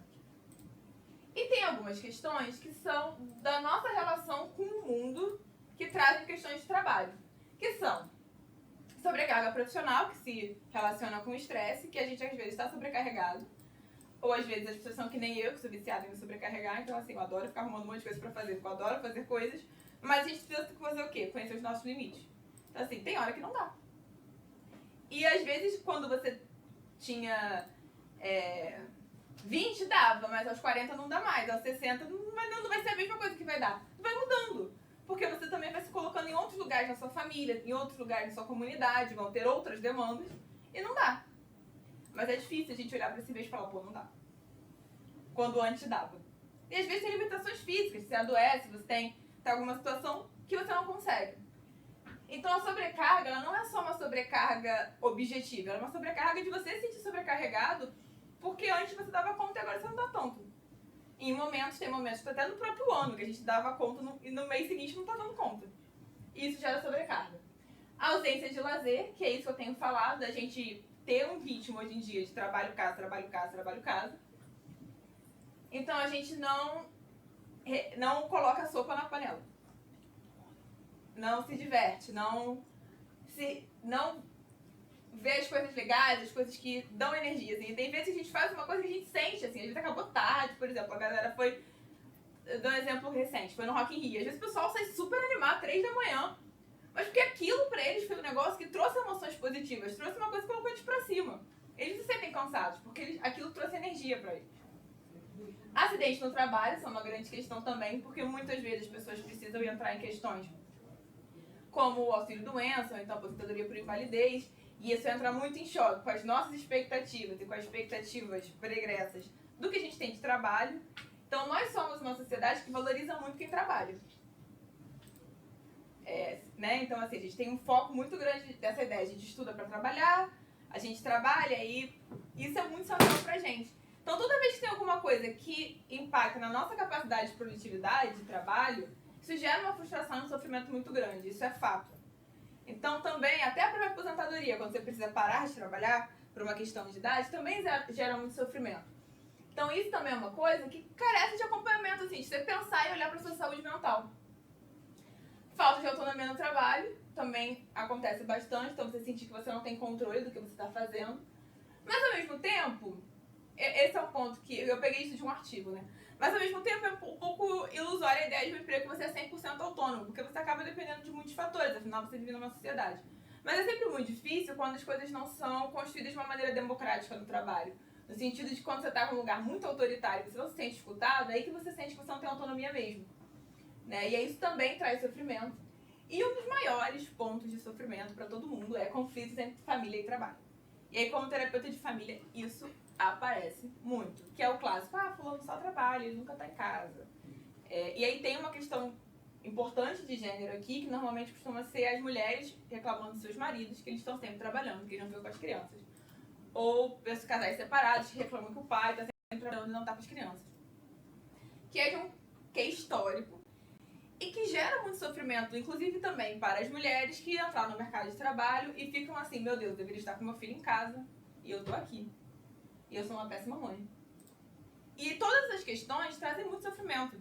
Speaker 2: E tem algumas questões que são da nossa relação com o mundo que trazem questões de trabalho. Que são sobrecarga profissional, que se relaciona com o estresse, que a gente às vezes está sobrecarregado. Ou às vezes as pessoas são que nem eu, que sou viciada em me sobrecarregar. Então assim, eu adoro ficar arrumando um monte de coisa pra fazer, porque eu adoro fazer coisas. Mas a gente precisa fazer o quê? Conhecer os nossos limites. Então assim, tem hora que não dá. E às vezes quando você tinha 20 dava, mas aos 40 não dá mais, aos 60 não vai ser a mesma coisa que vai dar. Vai mudando. Porque você também vai se colocando em outros lugares na sua família, em outros lugares na sua comunidade, vão ter outras demandas e não dá. Mas é difícil a gente olhar pra si mesmo e falar, pô, não dá. Quando antes dava. E às vezes tem limitações físicas, você adoece, você tem alguma situação que você não consegue. Então a sobrecarga, ela não é só uma sobrecarga objetiva, ela é uma sobrecarga de você se sentir sobrecarregado porque antes você dava conta e agora você não dá tanto. Em momentos, tem momentos, até no próprio ano, que a gente dava conta e no mês seguinte não tá dando conta. Isso gera sobrecarga. A ausência de lazer, que é isso que eu tenho falado, da gente ter um ritmo hoje em dia de trabalho, casa, trabalho, casa, trabalho, casa. Então a gente não coloca sopa na panela. Não se diverte, não vê as coisas legais, as coisas que dão energia, assim. Tem vezes que a gente faz uma coisa que a gente sente, assim. Às vezes acabou tarde, por exemplo, a galera foi... Eu dou um exemplo recente, foi no Rock in Rio. Às vezes o pessoal sai super animado, 3 da manhã. Mas porque aquilo pra eles foi um negócio que trouxe emoções positivas, trouxe uma coisa que colocou eles pra cima. Eles se sentem cansados, porque aquilo trouxe energia pra eles. Acidentes no trabalho são uma grande questão também, porque muitas vezes as pessoas precisam entrar em questões como o auxílio-doença, ou então a aposentadoria por invalidez, e isso entra muito em choque com as nossas expectativas e com as expectativas pregressas do que a gente tem de trabalho. Então nós somos uma sociedade que valoriza muito quem trabalha. Então assim, a gente tem um foco muito grande dessa ideia, a gente estuda para trabalhar, a gente trabalha e isso é muito central pra gente. Então toda vez que tem alguma coisa que impacta na nossa capacidade de produtividade, de trabalho, isso gera uma frustração e um sofrimento muito grande, isso é fato. Então também, até a própria aposentadoria, quando você precisa parar de trabalhar por uma questão de idade, também gera muito sofrimento. Então isso também é uma coisa que carece de acompanhamento, assim, de você pensar e olhar para sua saúde mental. Falta de autonomia no trabalho também acontece bastante, então você sentir que você não tem controle do que você está fazendo. Mas ao mesmo tempo, esse é um ponto que eu peguei isso de um artigo, né? Mas ao mesmo tempo é um pouco ilusória a ideia de um emprego que você é 100% autônomo, porque você acaba dependendo de muitos fatores, afinal você vive numa sociedade. Mas é sempre muito difícil quando as coisas não são construídas de uma maneira democrática no trabalho. No sentido de quando você está em um lugar muito autoritário e você não se sente escutado, é aí que você sente que você não tem autonomia mesmo. Né? E aí isso também traz sofrimento. E um dos maiores pontos de sofrimento para todo mundo é conflitos entre família e trabalho. E aí, como terapeuta de família, isso aparece muito. Que é o clássico, fulano só trabalha, ele nunca tá em casa. E aí tem uma questão importante de gênero aqui, que normalmente costuma ser as mulheres reclamando dos seus maridos, que eles estão sempre trabalhando, que eles não ficam com as crianças. Ou casais separados que reclamam que o pai está sempre trabalhando e não está com as crianças. Que é histórico e que gera muito sofrimento, inclusive também para as mulheres que entraram no mercado de trabalho e ficam assim, meu Deus, eu deveria estar com meu filho em casa e eu tô aqui. E eu sou uma péssima mãe. E todas essas questões trazem muito sofrimento.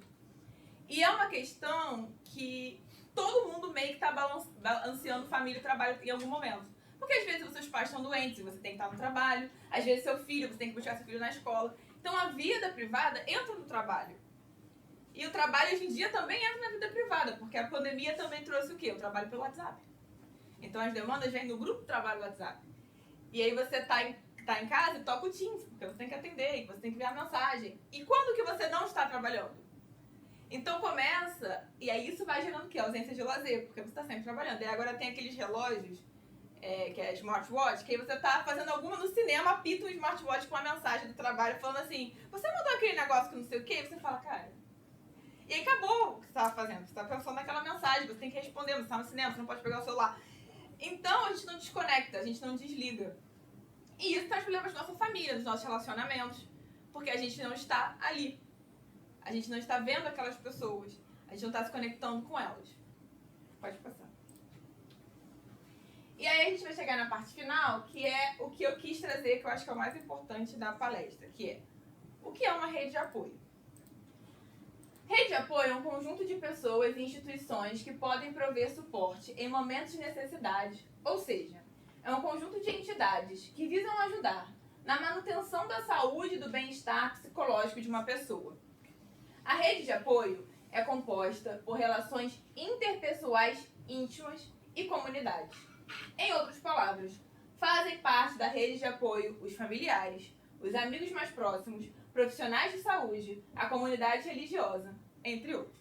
Speaker 2: E é uma questão que todo mundo meio que está balanceando família e trabalho em algum momento. Porque às vezes os seus pais estão doentes e você tem que estar no trabalho. Às vezes seu filho, você tem que buscar seu filho na escola. Então a vida privada entra no trabalho. E o trabalho hoje em dia também entra na vida privada, porque a pandemia também trouxe o quê? O trabalho pelo WhatsApp. Então as demandas vêm no grupo de trabalho do WhatsApp. E aí você tá em casa e toca o Teams, porque você tem que atender, você tem que ver a mensagem. E quando que você não está trabalhando? Então começa, e aí isso vai gerando o quê? Ausência de lazer, porque você está sempre trabalhando. E agora tem aqueles relógios, que é smartwatch, que aí você tá fazendo alguma no cinema, apita um smartwatch com uma mensagem do trabalho falando assim, você mandou aquele negócio que não sei o quê? E você fala, cara... E aí acabou o que você estava fazendo. Você está pensando naquela mensagem, você tem que responder, você está no cinema, você não pode pegar o celular. Então a gente não desconecta, a gente não desliga. E isso traz problemas na nossa família, nos nossos relacionamentos, porque a gente não está ali. A gente não está vendo aquelas pessoas. A gente não está se conectando com elas. Pode passar. E aí a gente vai chegar na parte final, que é o que eu quis trazer, que eu acho que é o mais importante da palestra, que é o que é uma rede de apoio. Rede de apoio é um conjunto de pessoas e instituições que podem prover suporte em momentos de necessidade, ou seja, é um conjunto de entidades que visam ajudar na manutenção da saúde e do bem-estar psicológico de uma pessoa. A rede de apoio é composta por relações interpessoais íntimas e comunidades. Em outras palavras, fazem parte da rede de apoio os familiares, os amigos mais próximos, profissionais de saúde, a comunidade religiosa, entre outros.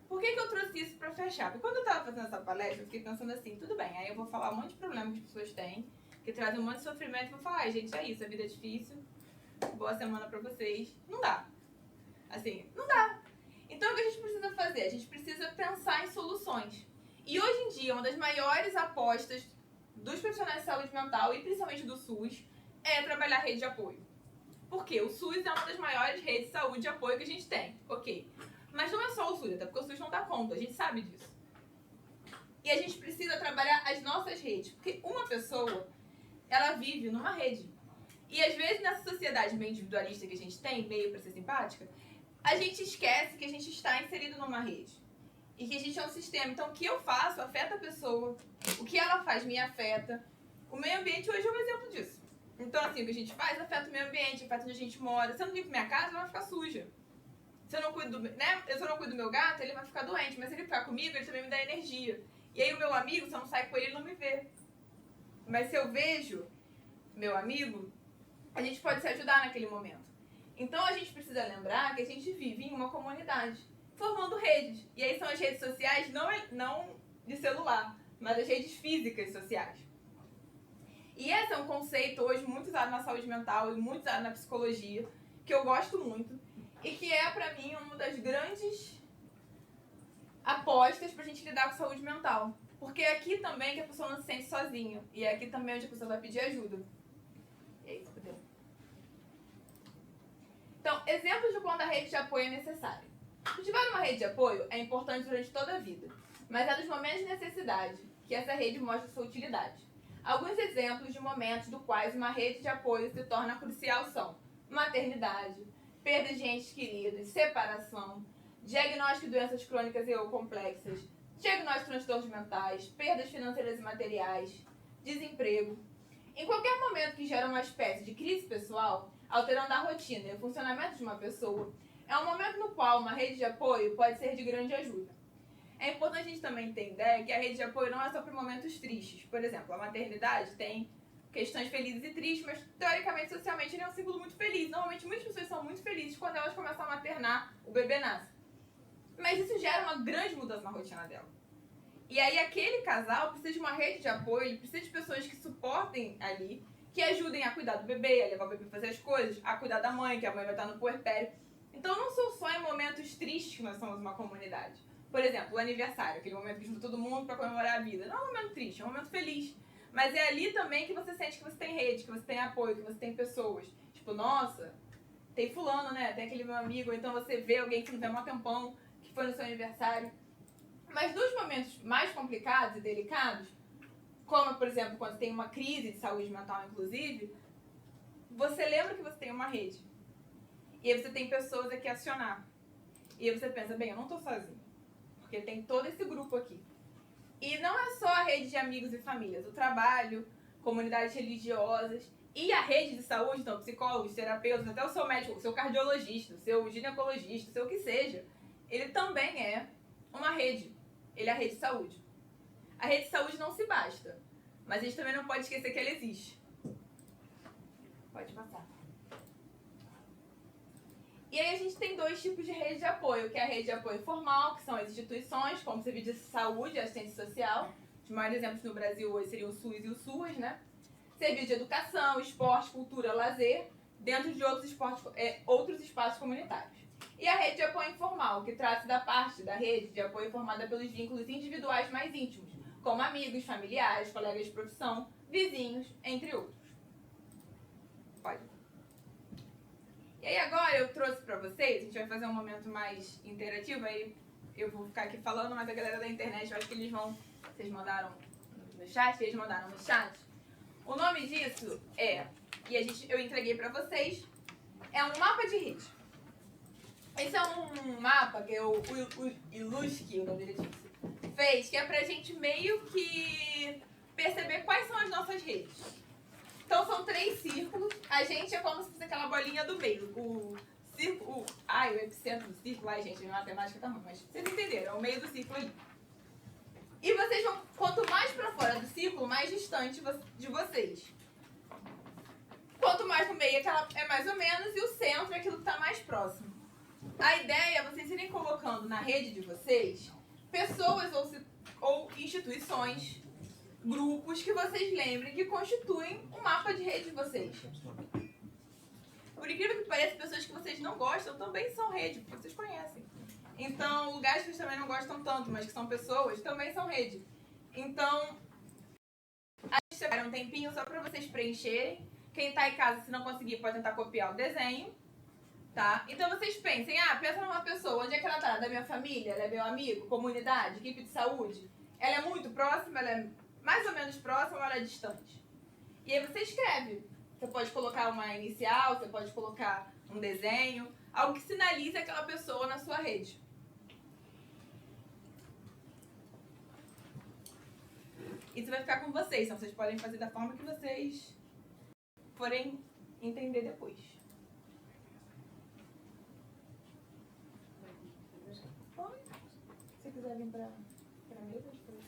Speaker 2: Por que eu trouxe isso para fechar? Porque quando eu estava fazendo essa palestra, eu fiquei pensando assim, tudo bem, aí eu vou falar um monte de problemas que as pessoas têm, que trazem um monte de sofrimento, e vou falar, gente, é isso, a vida é difícil, boa semana para vocês. Não dá. Assim, não dá. Então o que a gente precisa fazer? A gente precisa pensar em soluções. E hoje em dia, uma das maiores apostas dos profissionais de saúde mental, e principalmente do SUS, é trabalhar rede de apoio. Porque o SUS é uma das maiores redes de saúde de apoio que a gente tem, ok. Mas não é só o SUS, até porque o SUS não dá conta, a gente sabe disso. E a gente precisa trabalhar as nossas redes, porque uma pessoa, ela vive numa rede. E às vezes nessa sociedade meio individualista que a gente tem, meio pra ser simpática, a gente esquece que a gente está inserido numa rede. E que a gente é um sistema. Então o que eu faço afeta a pessoa, o que ela faz me afeta. O meio ambiente hoje é um exemplo disso. Então, assim, o que a gente faz afeta o meio ambiente, afeta onde a gente mora. Se eu não limpo minha casa, ela vai ficar suja. Se eu não cuido do meu gato, ele vai ficar doente. Mas se ele ficar comigo, ele também me dá energia. E aí o meu amigo, se eu não sair com ele, ele não me vê. Mas se eu vejo meu amigo, a gente pode se ajudar naquele momento. Então a gente precisa lembrar que a gente vive em uma comunidade, formando redes. E aí são as redes sociais, não de celular, mas as redes físicas sociais. E esse é um conceito hoje muito usado na saúde mental e muito usado na psicologia, que eu gosto muito, e que é, pra mim, uma das grandes apostas pra gente lidar com saúde mental. Porque é aqui também que a pessoa não se sente sozinha, e é aqui também onde a pessoa vai pedir ajuda. E é isso, entendeu? Então, exemplos de quando a rede de apoio é necessária. Cultivar uma rede de apoio é importante durante toda a vida, mas é nos momentos de necessidade que essa rede mostra sua utilidade. Alguns exemplos de momentos dos quais uma rede de apoio se torna crucial são maternidade, perda de entes queridos, separação, diagnóstico de doenças crônicas e ou complexas, diagnóstico de transtornos mentais, perdas financeiras e materiais, desemprego. Em qualquer momento que gera uma espécie de crise pessoal, alterando a rotina e o funcionamento de uma pessoa, é um momento no qual uma rede de apoio pode ser de grande ajuda. É importante a gente também ter ideia que a rede de apoio não é só para momentos tristes. Por exemplo, a maternidade tem questões felizes e tristes, mas teoricamente, socialmente, ele é um ciclo muito feliz. Normalmente, muitas pessoas são muito felizes quando elas começam a maternar, o bebê nasce. Mas isso gera uma grande mudança na rotina dela. E aí, aquele casal precisa de uma rede de apoio, ele precisa de pessoas que suportem ali, que ajudem a cuidar do bebê, a levar o bebê para fazer as coisas, a cuidar da mãe, que a mãe vai estar no puerpério. Então, não são só em momentos tristes que nós somos uma comunidade. Por exemplo, o aniversário, aquele momento que junta todo mundo pra comemorar a vida. Não é um momento triste, é um momento feliz. Mas é ali também que você sente que você tem rede, que você tem apoio, que você tem pessoas. Tipo, nossa, tem fulano, né? Tem aquele meu amigo. Ou então você vê alguém que não vê há um tempão, que foi no seu aniversário. Mas nos momentos mais complicados e delicados, como, por exemplo, quando tem uma crise de saúde mental, inclusive, você lembra que você tem uma rede. E aí você tem pessoas aqui a acionar. E aí você pensa, bem, eu não tô sozinho. Porque tem todo esse grupo aqui. E não é só a rede de amigos e famílias. O trabalho, comunidades religiosas e a rede de saúde, então psicólogos, terapeutas, até o seu médico, o seu cardiologista, o seu ginecologista, o seu que seja, ele também é uma rede. Ele é a rede de saúde. A rede de saúde não se basta. Mas a gente também não pode esquecer que ela existe. Pode passar. E aí a gente tem dois tipos de rede de apoio, que é a rede de apoio formal, que são as instituições, como serviço de saúde e assistência social. Os maiores exemplos no Brasil hoje seriam o SUS e o SUAS, né? Serviço de educação, esporte, cultura, lazer, dentro de outros espaços comunitários. E a rede de apoio informal, que trata da parte da rede de apoio formada pelos vínculos individuais mais íntimos, como amigos, familiares, colegas de profissão, vizinhos, entre outros. Pode. E aí agora eu trouxe pra vocês, a gente vai fazer um momento mais interativo, aí eu vou ficar aqui falando, mas a galera da internet, eu acho que eles vão... Vocês mandaram no chat? Eles mandaram no chat. O nome disso é, eu entreguei pra vocês, é um mapa de rede. Esse é um mapa que o Iluski, o nome dele disse, fez, que é pra gente meio que perceber quais são as nossas redes. Então são 3 círculos, a gente é como se fosse aquela bolinha do meio. O epicentro do círculo, gente, a matemática tá ruim, mas vocês entenderam, é o meio do círculo aí. E vocês vão, quanto mais pra fora do círculo, mais distante de vocês. Quanto mais no meio, é mais ou menos, e o centro é aquilo que tá mais próximo. A ideia é vocês irem colocando na rede de vocês pessoas ou instituições, grupos que vocês lembrem que constituem um mapa de rede de vocês. Por incrível que pareça, pessoas que vocês não gostam também são rede, porque vocês conhecem. Então, lugares que vocês também não gostam tanto, mas que são pessoas, também são rede. Então, a gente separa um tempinho só para vocês preencherem. Quem tá em casa, se não conseguir, pode tentar copiar o desenho. Tá? Então vocês pensem, pensa numa pessoa, onde é que ela tá? Da minha família? Ela é meu amigo? Comunidade? Equipe de saúde? Ela é muito próxima? Ela é mais ou menos próxima ou ela é distante? E aí você escreve. Você pode colocar uma inicial, você pode colocar um desenho, algo que sinalize aquela pessoa na sua rede. Isso vai ficar com vocês, então vocês podem fazer da forma que vocês forem entender depois. Se quiser vir pra mesa, depois.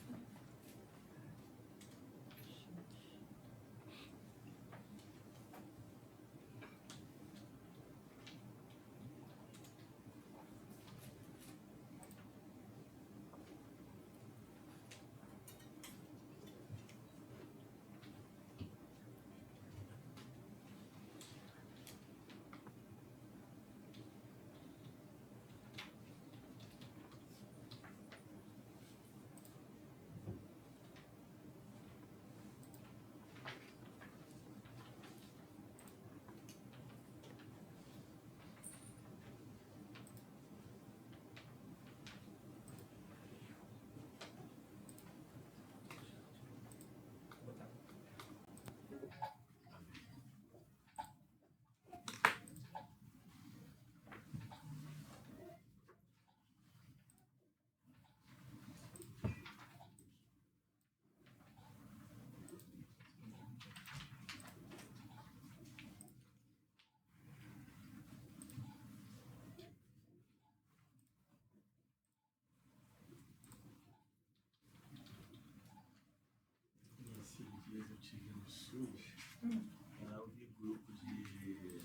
Speaker 4: Lá eu vi grupo de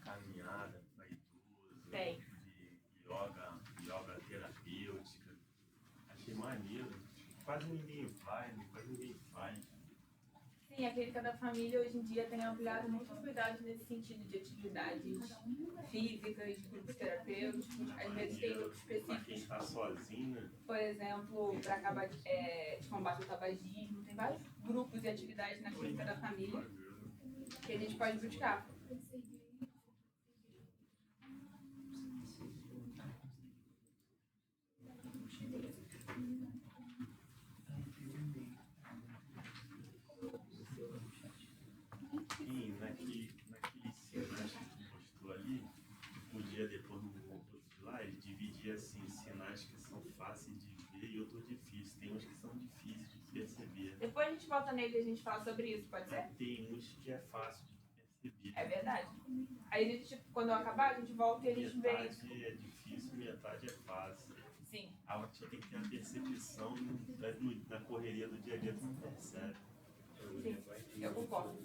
Speaker 4: caminhada para idoso,
Speaker 2: Tem.
Speaker 4: de yoga terapêutica. Achei maneiro. Quase ninguém vai, quase ninguém faz.
Speaker 2: Sim, Sim, a Clínica da Família hoje em dia tem ampliado muitos cuidados nesse sentido de atividades físicas, grupos terapêuticos. Às vezes tem grupos
Speaker 4: Pra quem
Speaker 2: específicos,
Speaker 4: está sozinho,
Speaker 2: por exemplo, para acabar de combate ao tabagismo. Tem vários grupos e atividades na Clínica da Família que a gente pode buscar.
Speaker 4: e naquele sinais que tu mostrou ali, podia depois no outro de lá, ele dividia assim, sinais que são fáceis de ver e outros difíceis. Tem uns que são difíceis de perceber.
Speaker 2: Depois a gente volta nele e a gente fala sobre isso, pode ser?
Speaker 4: Tem uns que é fácil de perceber.
Speaker 2: É verdade. Aí a gente, quando eu acabar, a gente volta e a gente vê isso.
Speaker 4: Metade é difícil, metade é fácil.
Speaker 2: Sim.
Speaker 4: A pessoa tem que ter a percepção na correria do dia a dia, tu não percebe.
Speaker 2: Sim, eu concordo.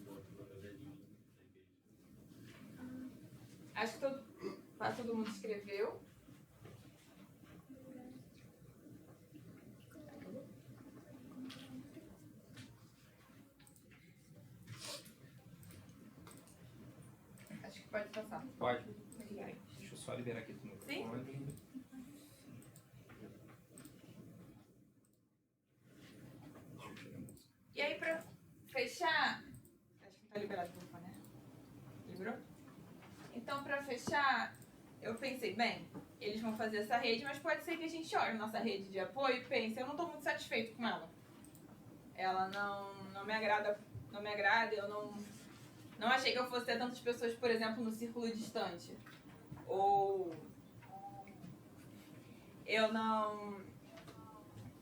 Speaker 2: Acho que quase todo mundo escreveu. Acho que pode passar.
Speaker 5: Pode. Deixa eu só liberar aqui o microfone.
Speaker 2: E aí, pra fechar... Acho que não tá liberado o telefone, né? Liberou? Então, pra fechar, eu pensei, bem, eles vão fazer essa rede, mas pode ser que a gente olhe nossa rede de apoio e pense, eu não tô muito satisfeito com ela. Ela não me agrada, eu não achei que eu fosse ter tantas pessoas, por exemplo, no círculo distante. Ou eu não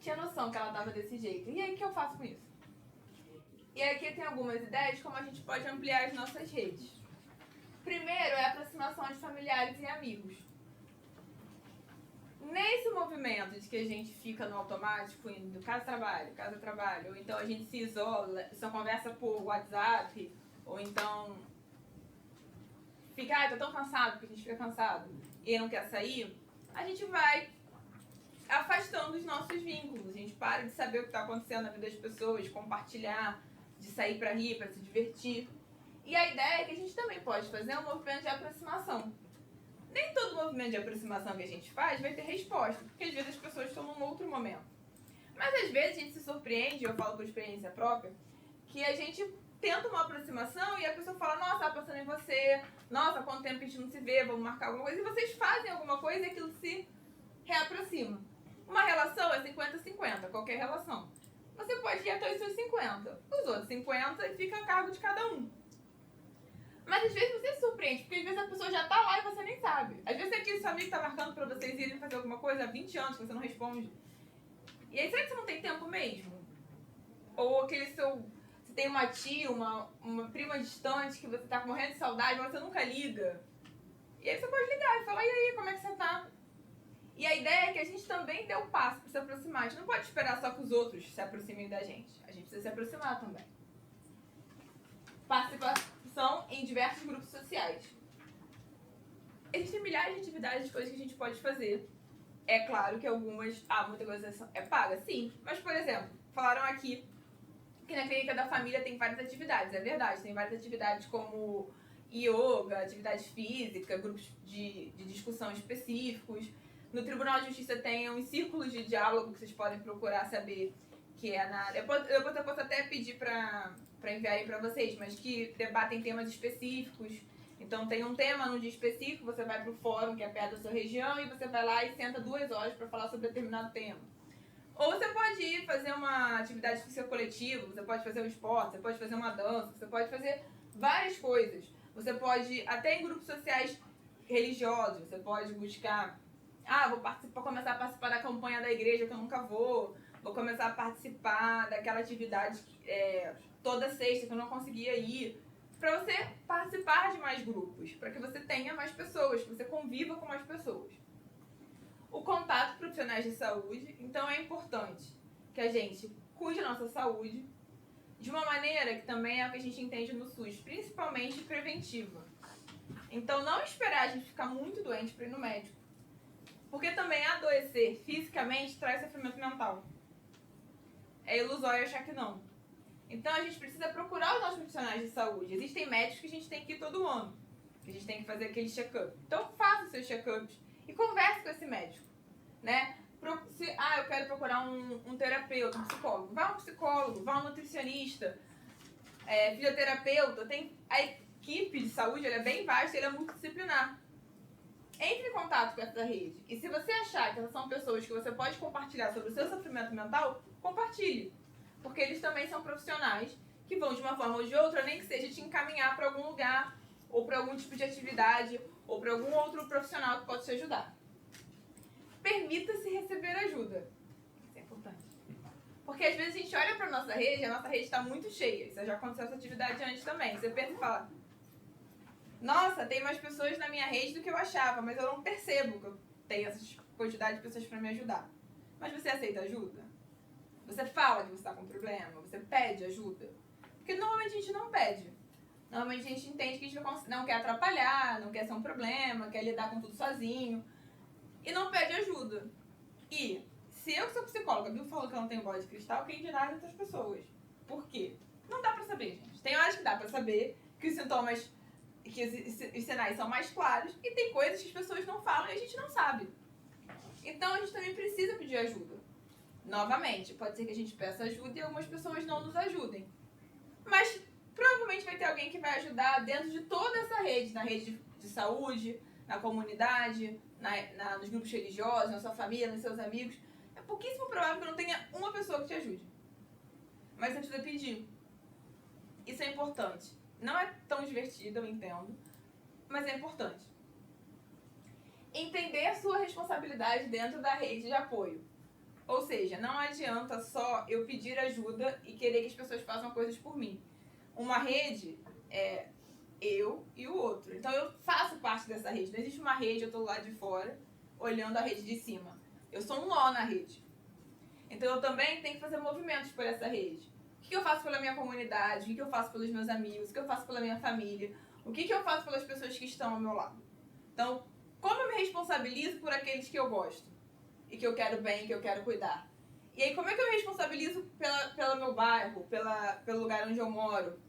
Speaker 2: tinha noção que ela tava desse jeito. E aí, o que eu faço com isso? E aqui tem algumas ideias de como a gente pode ampliar as nossas redes. Primeiro é a aproximação de familiares e amigos. Nesse movimento de que a gente fica no automático, indo casa-trabalho, ou então a gente se isola, só conversa por WhatsApp, ou então fica, tô tão cansado, porque a gente fica cansado e não quer sair, a gente vai afastando os nossos vínculos, a gente para de saber o que está acontecendo na vida das pessoas, de compartilhar, de sair para rir, para se divertir. E a ideia é que a gente também pode fazer um movimento de aproximação. Nem todo movimento de aproximação que a gente faz vai ter resposta, porque às vezes as pessoas estão num outro momento. Mas às vezes a gente se surpreende, eu falo por experiência própria, que a gente tenta uma aproximação e a pessoa fala, nossa, tá pensando em você, nossa, quanto tempo que a gente não se vê, vamos marcar alguma coisa, e vocês fazem alguma coisa e aquilo se reaproxima. Uma relação é 50-50, qualquer relação. Você pode ir até os seus 50, os outros 50 e fica a cargo de cada um. Mas às vezes você se surpreende, porque às vezes a pessoa já tá lá e você nem sabe. Às vezes é aquele seu amigo que tá marcando pra vocês irem fazer alguma coisa há 20 anos que você não responde. E aí, será que você não tem tempo mesmo? Ou aquele seu... Você tem uma tia, uma prima distante que você tá morrendo de saudade, mas você nunca liga. E aí você pode ligar e falar, e aí, como é que você tá? E a ideia é que a gente também dê o passo pra se aproximar. A gente não pode esperar só que os outros se aproximem da gente. A gente precisa se aproximar também. Participação em diversos grupos sociais. Existem milhares de atividades, de coisas que a gente pode fazer. É claro que algumas... muita coisa é paga, sim. Mas, por exemplo, falaram aqui que na Clínica da Família tem várias atividades. É verdade, tem várias atividades como yoga, atividade física, grupos de discussão específicos. No Tribunal de Justiça tem uns círculos de diálogo que vocês podem procurar saber que é na área. Eu posso até pedir para enviarem para vocês, mas que debatem temas específicos. Então tem um tema num dia específico, você vai para o fórum que é perto da sua região e você vai lá e senta 2 horas para falar sobre determinado tema. Ou você pode ir fazer uma atividade física coletiva, você pode fazer um esporte, você pode fazer uma dança, você pode fazer várias coisas. Você pode, até em grupos sociais religiosos, você pode buscar... vou começar a participar da campanha da igreja que eu nunca vou começar a participar daquela atividade toda sexta que eu não conseguia ir, para você participar de mais grupos, para que você tenha mais pessoas, que você conviva com mais pessoas. O contato com profissionais de saúde, então é importante que a gente cuide da nossa saúde de uma maneira que também é o que a gente entende no SUS, principalmente preventiva. Então não esperar a gente ficar muito doente para ir no médico. Porque também adoecer fisicamente traz sofrimento mental. É ilusório achar que não. Então a gente precisa procurar os nossos profissionais de saúde. Existem médicos que a gente tem que ir todo ano, que a gente tem que fazer aquele check-up. Então faça os seus check-ups e converse com esse médico, né? Eu quero procurar um terapeuta, um psicólogo. Vá a um psicólogo, vá a um nutricionista, fisioterapeuta. A equipe de saúde ela é bem vasta e ela é multidisciplinar. Entre em contato com essa rede. E se você achar que essas são pessoas que você pode compartilhar sobre o seu sofrimento mental, compartilhe. Porque eles também são profissionais que vão, de uma forma ou de outra, nem que seja te encaminhar para algum lugar, ou para algum tipo de atividade, ou para algum outro profissional que pode te ajudar. Permita-se receber ajuda. Isso é importante. Porque às vezes a gente olha para a nossa rede está muito cheia. Isso já aconteceu essa atividade antes também. Você pensa e fala, nossa, tem mais pessoas na minha rede do que eu achava, mas eu não percebo que eu tenho essa quantidade de pessoas para me ajudar. Mas você aceita ajuda? Você fala que você está com problema? Você pede ajuda? Porque normalmente a gente não pede. Normalmente a gente entende que a gente não quer atrapalhar, não quer ser um problema, quer lidar com tudo sozinho. E não pede ajuda. E se eu que sou psicóloga, a Bill falou que eu não tenho bola de cristal, quem dirá as outras pessoas? Por quê? Não dá pra saber, gente. Tem horas que dá pra saber que os sintomas, que os sinais são mais claros, e tem coisas que as pessoas não falam e a gente não sabe. Então a gente também precisa pedir ajuda. Novamente, pode ser que a gente peça ajuda e algumas pessoas não nos ajudem. Mas provavelmente vai ter alguém que vai ajudar dentro de toda essa rede, na rede de saúde, na comunidade, nos grupos religiosos, na sua família, nos seus amigos. É pouquíssimo provável que não tenha uma pessoa que te ajude. Mas você precisa pedir. Isso é importante. Não é tão divertido, eu entendo, mas é importante. Entender a sua responsabilidade dentro da rede de apoio. Ou seja, não adianta só eu pedir ajuda e querer que as pessoas façam coisas por mim. Uma rede é eu e o outro. Então eu faço parte dessa rede. Não existe uma rede, eu estou lá de fora, olhando a rede de cima. Eu sou um nó na rede. Então eu também tenho que fazer movimentos por essa rede. O que eu faço pela minha comunidade? O que eu faço pelos meus amigos? O que eu faço pela minha família? O que eu faço pelas pessoas que estão ao meu lado? Então, como eu me responsabilizo por aqueles que eu gosto? E que eu quero bem, que eu quero cuidar? E aí, como é que eu me responsabilizo pelo meu bairro, pelo lugar onde eu moro?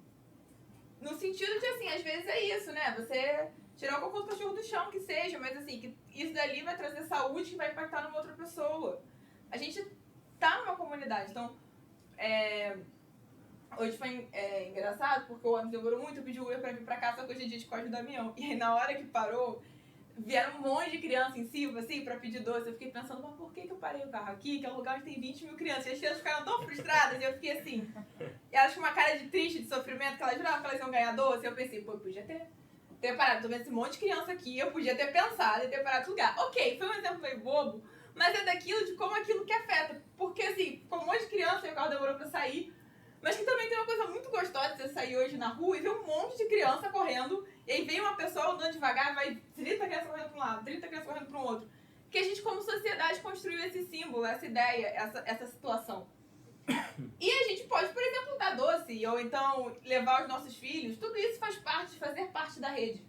Speaker 2: No sentido de, assim, às vezes é isso, né? Você tirar o cocô do cachorro do chão, que seja, mas assim, que isso dali vai trazer saúde que vai impactar numa outra pessoa. A gente tá numa comunidade, então, hoje foi engraçado, porque o ônibus demorou muito, eu pedi o Uber pra vir pra cá, só que hoje é dia de Código do Damião. E aí, na hora que parou, vieram um monte de criança em cima, assim, pra pedir doce. Eu fiquei pensando, mas por que eu parei o carro aqui, que é um lugar onde tem 20 mil crianças? E as crianças ficaram tão frustradas, e eu fiquei assim, e elas com uma cara de triste, de sofrimento, que elas juravam que elas iam ganhar doce. E eu pensei, pô, eu podia ter parado, tô vendo esse monte de criança aqui, eu podia ter pensado e ter parado no lugar. Ok, foi um exemplo meio bobo, mas é daquilo de como aquilo que afeta. Porque, assim, com um monte de criança, e o carro demorou pra sair, mas que também tem uma coisa muito gostosa de você sair hoje na rua e ver um monte de criança correndo, e aí vem uma pessoa andando devagar, vai 30 crianças correndo para um lado, 30 crianças correndo para o outro. Que a gente, como sociedade, construiu esse símbolo, essa ideia, essa situação. E a gente pode, por exemplo, dar doce, ou então levar os nossos filhos, tudo isso faz parte de fazer parte da rede.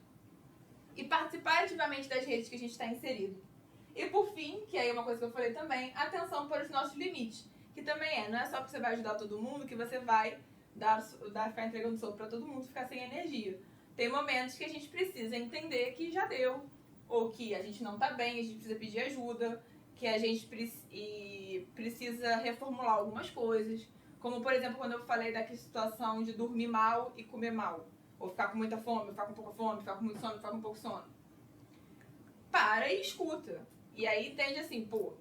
Speaker 2: E participar ativamente das redes que a gente está inserido. E por fim, que aí é uma coisa que eu falei também, atenção para os nossos limites. Que também não é só porque você vai ajudar todo mundo que você vai ficar entregando sopa para todo mundo e ficar sem energia. Tem momentos que a gente precisa entender que já deu, ou que a gente não tá bem, a gente precisa pedir ajuda, que a gente precisa reformular algumas coisas. Como, por exemplo, quando eu falei daquela situação de dormir mal e comer mal. Ou ficar com muita fome, ficar com pouca fome, ficar com muito sono, ficar com pouco sono. Para e escuta. E aí entende assim, pô,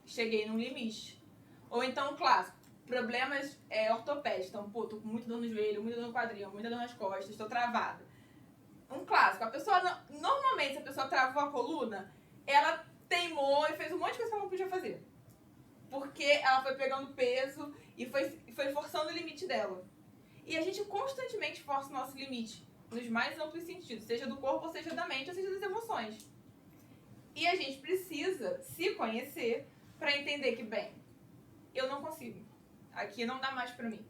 Speaker 2: cheguei num limite. Ou então, clássico, problemas ortopédicos. Então, pô, tô com muita dor no joelho, muita dor no quadril, muita dor nas costas, tô travada. Um clássico, a pessoa, normalmente, se a pessoa travou a coluna, ela teimou e fez um monte de coisa que ela não podia fazer. Porque ela foi pegando peso e foi forçando o limite dela. E a gente constantemente força o nosso limite, nos mais amplos sentidos, seja do corpo, ou seja da mente, ou seja das emoções. E a gente precisa se conhecer para entender que, bem, eu não consigo. Aqui não dá mais pra mim.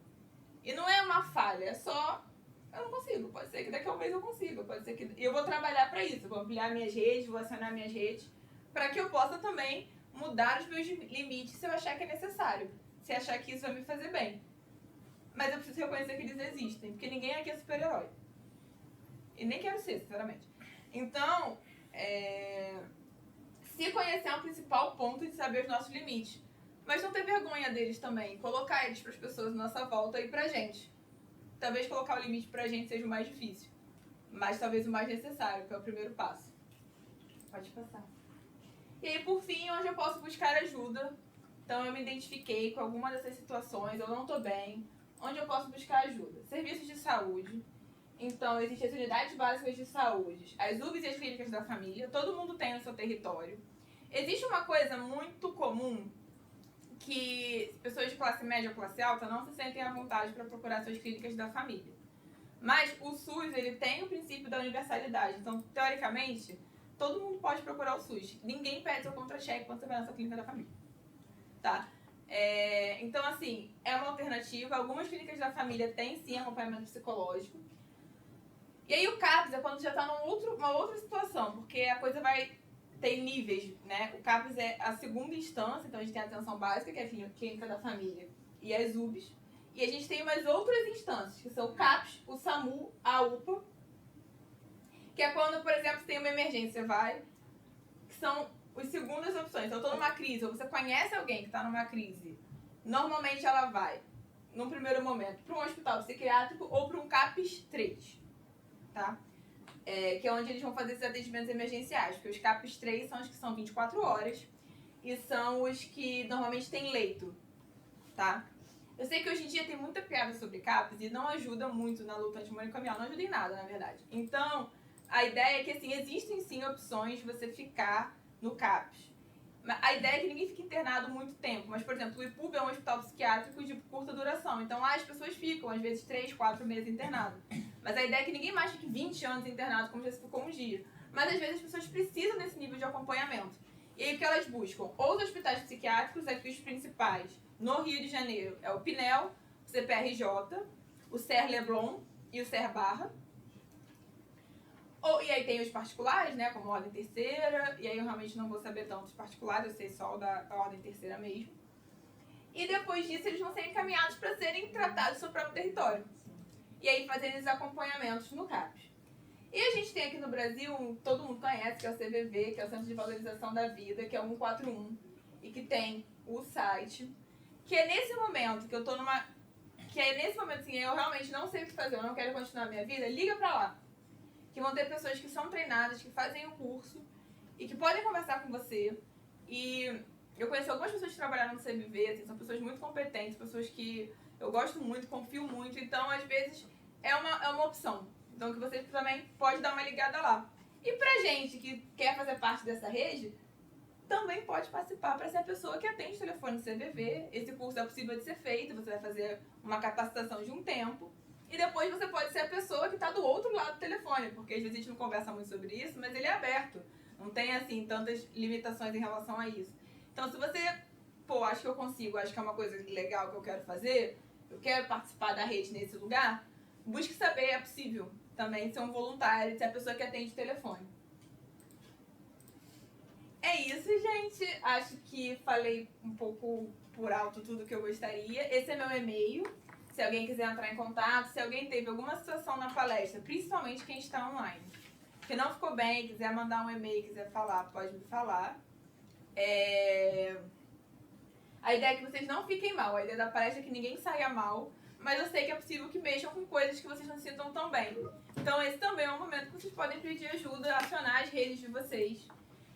Speaker 2: E não é uma falha, é só... eu não consigo. Pode ser que daqui a um mês eu consiga. Pode ser que... eu vou trabalhar pra isso. Eu vou ampliar minhas redes, vou acionar minhas redes, pra que eu possa também mudar os meus limites se eu achar que é necessário. Se achar que isso vai me fazer bem. mas eu preciso reconhecer que eles existem, porque ninguém aqui é super-herói. E nem quero ser, sinceramente. Então, se conhecer é o principal ponto de saber os nossos limites. Mas não ter vergonha deles também. Colocar eles para as pessoas à nossa volta e pra gente. Talvez colocar o limite pra gente seja o mais difícil. Mas talvez o mais necessário, que é o primeiro passo. Pode passar. E aí, por fim, onde eu posso buscar ajuda. Então, eu me identifiquei com alguma dessas situações, eu não tô bem. Onde eu posso buscar ajuda? Serviços de saúde. Então, existem as unidades básicas de saúde, as UBS e as clínicas da família. Todo mundo tem no seu território. Existe uma coisa muito comum que pessoas de classe média ou classe alta não se sentem à vontade para procurar suas clínicas da família. Mas o SUS, ele tem o princípio da universalidade. Então, teoricamente, todo mundo pode procurar o SUS. Ninguém pede seu contra-cheque quando você vai na sua clínica da família. Tá? Então, assim, é uma alternativa. Algumas clínicas da família têm, sim, acompanhamento psicológico. E aí o CAPS é quando já está numa outra situação, porque a coisa vai ter níveis, né? O CAPS é a segunda instância, então a gente tem a atenção básica, que é a clínica da família, e as UBS. E a gente tem umas outras instâncias, que são o CAPS, o SAMU, a UPA, que é quando, por exemplo, você tem uma emergência, que são as segundas opções. Então, eu estou numa crise, ou você conhece alguém que está numa crise, normalmente ela vai, num primeiro momento, para um hospital psiquiátrico ou para um CAPS 3, tá? Que é onde eles vão fazer esses atendimentos emergenciais, porque os CAPS 3 são os que são 24 horas e são os que normalmente têm leito, tá? Eu sei que hoje em dia tem muita piada sobre CAPS e não ajuda muito na luta antimanicomial, não ajuda em nada, na verdade. Então, a ideia é que, assim, existem sim opções de você ficar no CAPS. A ideia é que ninguém fique internado muito tempo, mas, por exemplo, o IPUB é um hospital psiquiátrico de curta duração, então lá as pessoas ficam, às vezes, 3, 4 meses internadas. Mas a ideia é que ninguém mais fique 20 anos internado, como já se ficou um dia. Mas, às vezes, as pessoas precisam desse nível de acompanhamento. E aí, o que elas buscam? Ou os hospitais psiquiátricos, aqui os principais, no Rio de Janeiro, é o PNEL, o CPRJ, o SER Leblon e o SER Barra. E aí tem os particulares, né, como a Ordem Terceira, e aí eu realmente não vou saber tanto dos particulares, eu sei só da Ordem Terceira mesmo. E depois disso eles vão ser encaminhados para serem tratados no seu próprio território. E aí fazerem os acompanhamentos no CAPS. E a gente tem aqui no Brasil, todo mundo conhece, que é o CVV, que é o Centro de Valorização da Vida, que é o 141, e que tem o site, que é nesse momento que eu tô numa... Que é nesse momento, assim, eu realmente não sei o que fazer, eu não quero continuar a minha vida, liga pra lá. Que vão ter pessoas que são treinadas, que fazem o curso e que podem conversar com você. E eu conheci algumas pessoas que trabalharam no CVV, assim, são pessoas muito competentes, pessoas que eu gosto muito, confio muito. Então, às vezes, é uma opção. Então, que você também pode dar uma ligada lá. E pra gente que quer fazer parte dessa rede, também pode participar para ser a pessoa que atende o telefone do CVV. Esse curso é possível de ser feito, você vai fazer uma capacitação de um tempo. E depois você pode ser a pessoa que está do outro lado do telefone, porque às vezes a gente não conversa muito sobre isso, mas ele é aberto. Não tem, assim, tantas limitações em relação a isso. Então, se você, acho que eu consigo, acho que é uma coisa legal que eu quero fazer, eu quero participar da rede nesse lugar, busque saber, é possível também ser um voluntário, ser a pessoa que atende o telefone. É isso, gente. Acho que falei um pouco por alto tudo que eu gostaria. Esse é meu e-mail. Se alguém quiser entrar em contato, se alguém teve alguma situação na palestra, principalmente quem está online, que não ficou bem, quiser mandar um e-mail, quiser falar, pode me falar. A ideia é que vocês não fiquem mal, a ideia da palestra é que ninguém saia mal, mas eu sei que é possível que mexam com coisas que vocês não se sintam tão bem. Então esse também é um momento que vocês podem pedir ajuda, acionar as redes de vocês.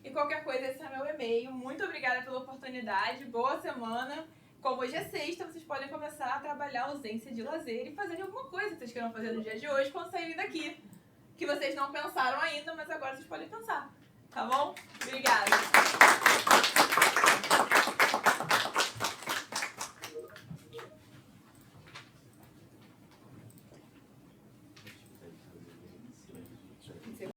Speaker 2: E qualquer coisa, esse é meu e-mail. Muito obrigada pela oportunidade, boa semana. Como hoje é sexta, vocês podem começar a trabalhar a ausência de lazer e fazer alguma coisa que vocês queiram fazer no dia de hoje quando saírem daqui. Que vocês não pensaram ainda, mas agora vocês podem pensar. Tá bom? Obrigada.